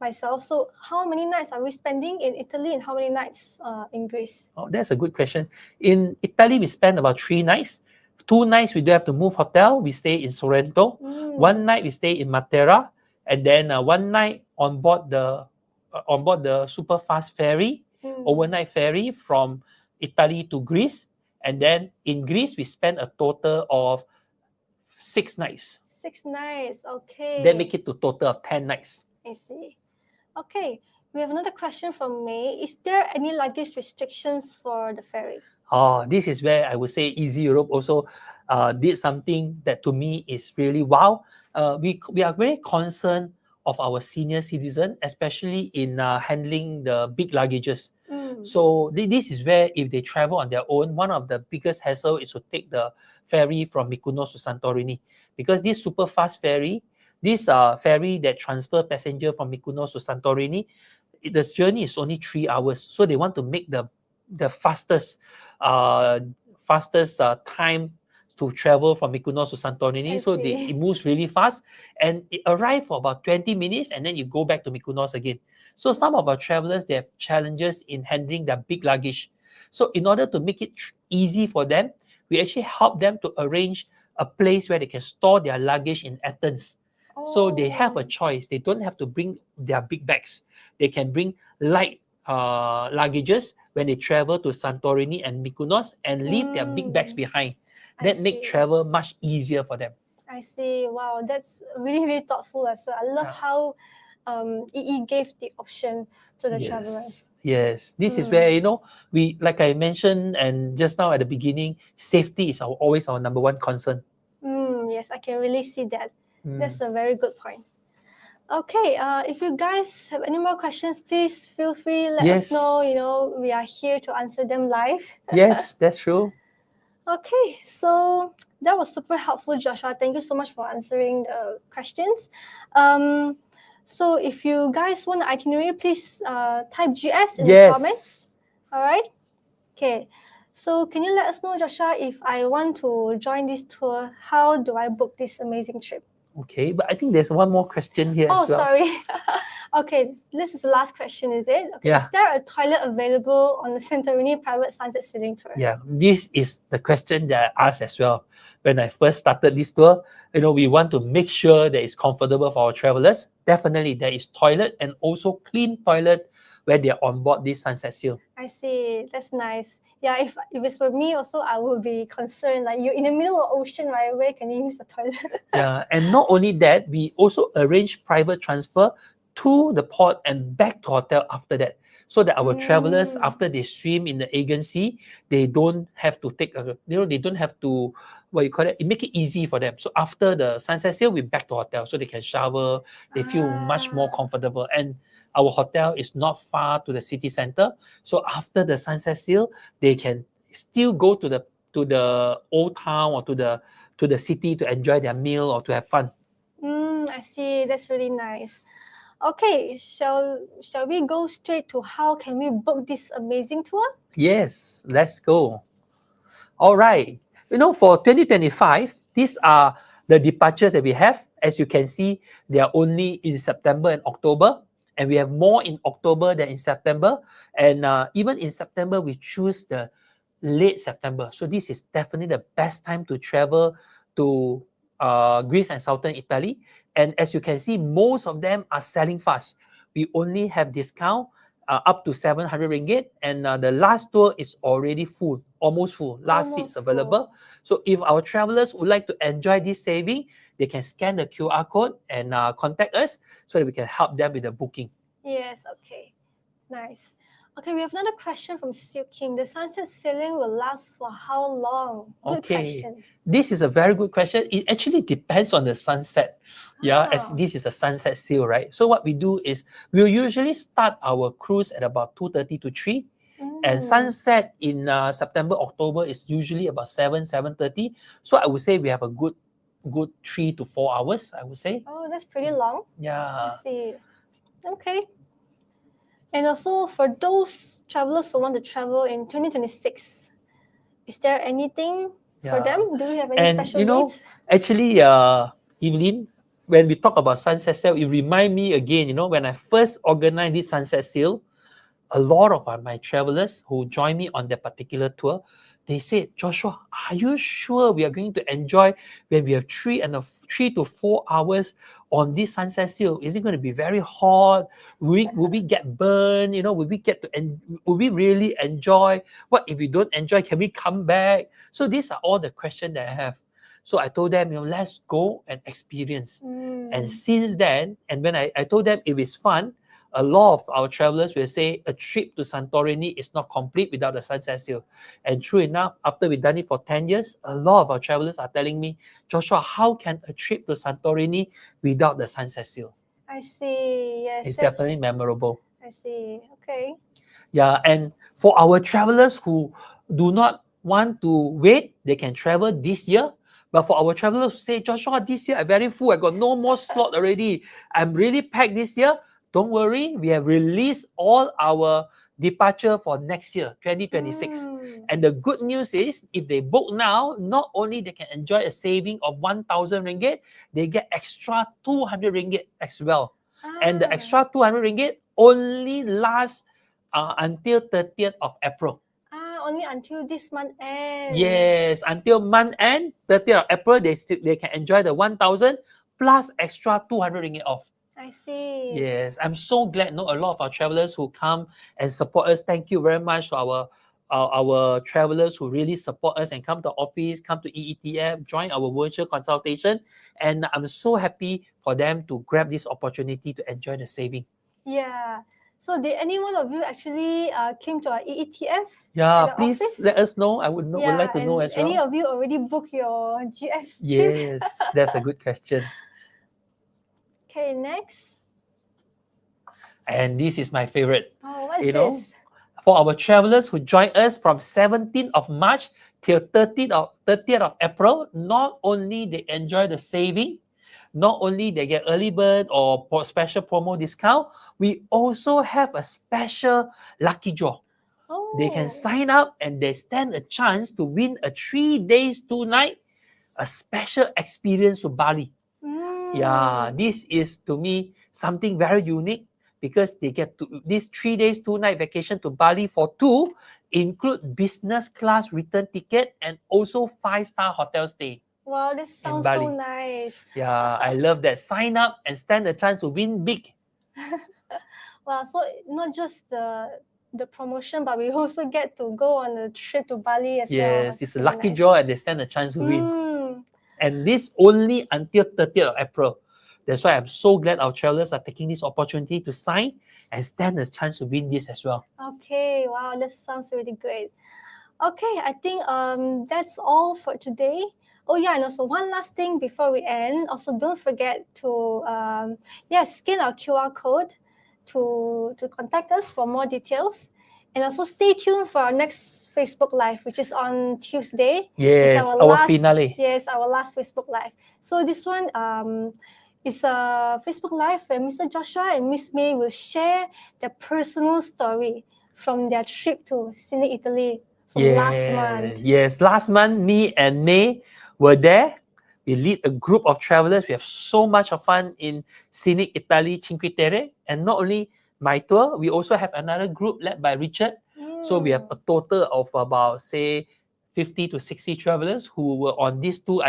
Speaker 5: myself. So how many nights are we spending in Italy and how many nights in Greece?
Speaker 6: Oh, that's a good question. In Italy, we spend about 3 nights. 2 nights, we do have to move hotel. We stay in Sorrento. 1 night, we stay in Matera. And then 1 night on board the super fast ferry, overnight ferry from Italy to Greece. And then in Greece, we spend a total of 6 nights.
Speaker 5: 6 nights, okay.
Speaker 6: Then make it to total of 10 nights.
Speaker 5: I see. Okay, we have another question from May. Is there any luggage restrictions for the ferry?
Speaker 6: This is where I would say Easy Europe also did something that to me is really wow. We are very concerned of our senior citizen, especially in handling the big luggages.
Speaker 5: Mm.
Speaker 6: So this is where if they travel on their own, one of the biggest hassle is to take the ferry from Mykonos to Santorini, because this super fast ferry, this ferry that transfer passenger from Mykonos to Santorini, the journey is only 3 hours. So they want to make the fastest time to travel from Mykonos to Santorini. So it moves really fast, and it arrives for about 20 minutes, and then you go back to Mykonos again. So some of our travelers, they have challenges in handling their big luggage. So in order to make it easy for them, we actually help them to arrange a place where they can store their luggage in Athens. So they have a choice. They don't have to bring their big bags. They can bring light luggages when they travel to Santorini and Mykonos and leave their big bags behind. That make travel much easier for them.
Speaker 5: I see. Wow, that's really, really thoughtful as well. I love how EE gave the option to the travelers.
Speaker 6: Yes, this is where, we, like I mentioned, and just now at the beginning, safety is always our number one concern.
Speaker 5: Yes, I can really see that. That's a very good point. Okay, if you guys have any more questions, please feel free, let us know. We are here to answer them live.
Speaker 6: Yes, that's true.
Speaker 5: Okay, so that was super helpful, Joshua. Thank you so much for answering the questions. So if you guys want the itinerary, please type GS in the comments. All right? Okay, so can you let us know, Joshua, if I want to join this tour, how do I book this amazing trip?
Speaker 6: Okay, but I think there's one more question here as well.
Speaker 5: Oh, sorry. Okay, this is the last question, is it? Okay, is there a toilet available on the Santorini private sunset sailing tour?
Speaker 6: Yeah, this is the question that I asked as well. When I first started this tour, we want to make sure that it's comfortable for our travelers. Definitely, there is toilet and also clean toilet where they're on board this sunset sail.
Speaker 5: I see. That's nice. Yeah, if it's for me also, I will be concerned. Like, you're in the middle of the ocean, right? Where can you use the toilet?
Speaker 6: Yeah, and not only that, we also arrange private transfer to the port and back to hotel after that, so that our travelers, after they swim in the Aegean Sea, they don't have to take they don't have to, it make it easy for them. So after the sunset sail, we back to hotel, so they can shower, they feel much more comfortable. And our hotel is not far to the city center, so after the sunset sail, they can still go to the old town or to the city to enjoy their meal or to have fun.
Speaker 5: I see. That's really nice. Okay, shall we go straight to how can we book this amazing tour?
Speaker 6: Yes, let's go. All right. For 2025, these are the departures that we have. As you can see, they are only in September and October, and we have more in October than in September. And even in September, we choose the late September. So this is definitely the best time to travel to Greece and southern Italy. And as you can see, most of them are selling fast. We only have discount up to 700 ringgit, and the last tour is already full, almost full. Last seats available. So if our travelers would like to enjoy this saving, they can scan the QR code and contact us so that we can help them with the booking.
Speaker 5: Yes, okay. Nice. Okay, we have another question from Siu Kim. The sunset sailing will last for how long? Good question.
Speaker 6: This is a very good question. It actually depends on the sunset. Yeah, as this is a sunset sail, right? So what we do is we'll usually start our cruise at about 2:30 to 3. And sunset in September, October is usually about 7:30. So I would say we have a good 3 to 4 hours, I would say.
Speaker 5: Oh, that's pretty long.
Speaker 6: Yeah.
Speaker 5: I see. Okay. And also for those travelers who want to travel in 2026, is there anything for them? Do we have any special dates?
Speaker 6: Actually, Evelyn, when we talk about sunset sail, it reminds me again, when I first organized this sunset sail, a lot of my travelers who join me on that particular tour, they said, Joshua, are you sure we are going to enjoy when we have 3 to 4 hours on this sunset sail? Is it going to be very hot? Will we get burned? Will we really enjoy? What if we don't enjoy? Can we come back? So these are all the questions that I have. So I told them, let's go and experience. And since then, and when I told them if it's fun, a lot of our travelers will say a trip to Santorini is not complete without the sunset sail. And true enough, after we've done it for 10 years, a lot of our travelers are telling me, Joshua, how can a trip to Santorini without the sunset sail?
Speaker 5: I see. Yes,
Speaker 6: It's
Speaker 5: that's-
Speaker 6: definitely memorable.
Speaker 5: I see. Okay.
Speaker 6: Yeah, and for our travelers who do not want to wait, they can travel this year. But for our travelers who say, Joshua, this year I'm very full, I got no more slot already, I'm really packed this year, don't worry, we have released all our departure for next year, 2026. And the good news is, if they book now, not only they can enjoy a saving of 1,000 ringgit, they get extra 200 ringgit as well. And the extra 200 ringgit only lasts until 30th of April.
Speaker 5: Only until this month ends.
Speaker 6: Yes, until month end, 30th of April, they can enjoy the 1,000 plus extra 200 ringgit off.
Speaker 5: I see.
Speaker 6: Yes, I'm so glad. A lot of our travelers who come and support us. Thank you very much to our travelers who really support us and come to office, come to EETF, join our virtual consultation. And I'm so happy for them to grab this opportunity to enjoy the saving.
Speaker 5: Yeah. So did any one of you actually came to our EETF?
Speaker 6: Yeah,
Speaker 5: at the
Speaker 6: please
Speaker 5: office?
Speaker 6: let us know. I would like to know as well.
Speaker 5: Any of you already booked your GS trip?
Speaker 6: Yes, that's a good question.
Speaker 5: Okay, next.
Speaker 6: And this is my favorite.
Speaker 5: Oh, what is this?
Speaker 6: For our travelers who join us from 17th of March till 30th of April, not only they enjoy the saving, not only they get early bird or special promo discount, we also have a special lucky draw.
Speaker 5: Oh.
Speaker 6: They can sign up and they stand a chance to win a 3 days, 2 night, a special experience to Bali. Yeah, this is to me something very unique because they get to this 3 days, 2 night vacation to Bali for 2 include business class return ticket and also 5-star hotel stay.
Speaker 5: Wow, this sounds so nice.
Speaker 6: Yeah, I love that. Sign up and stand a chance to win big.
Speaker 5: Wow, so not just the promotion, but we also get to go on a trip to Bali as well.
Speaker 6: Yes, it's a
Speaker 5: Very
Speaker 6: lucky
Speaker 5: nice.
Speaker 6: draw and they stand a chance to win. And this only until 30th of April. That's why I'm so glad our travelers are taking this opportunity to sign and stand a chance to win this as well.
Speaker 5: Okay, wow, that sounds really great. Okay, I think that's all for today. Oh yeah, and also one last thing before we end. Also, don't forget to scan our QR code to contact us for more details. And also stay tuned for our next Facebook Live, which is on Tuesday.
Speaker 6: Yes, our finale.
Speaker 5: Yes, our last Facebook Live. So this one is a Facebook Live where Mr. Joshua and Miss May will share their personal story from their trip to scenic Italy from last month.
Speaker 6: Yes, last month, me and May were there. We lead a group of travelers. We have so much of fun in scenic Italy, Cinque Terre. And not only my tour, we also have another group led by Richard. So we have a total of about, say, 50 to 60 travelers who were on these two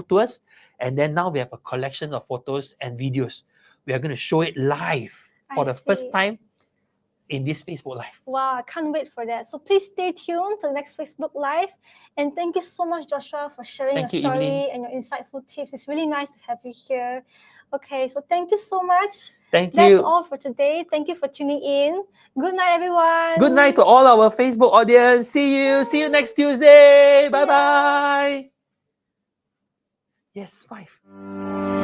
Speaker 6: tours. And then now we have a collection of photos and videos. We are going to show it live for the first time in this Facebook Live.
Speaker 5: Wow, I can't wait for that. So please stay tuned to the next Facebook Live. And thank you so much, Joshua, for sharing your story and your insightful tips. It's really nice to have you here. Okay, so thank you so much.
Speaker 6: Thank you.
Speaker 5: That's all for today. Thank you for tuning in. Good night, everyone.
Speaker 6: Good night to all our Facebook audience. See you. See you next Tuesday. Bye-bye. Yes, 5.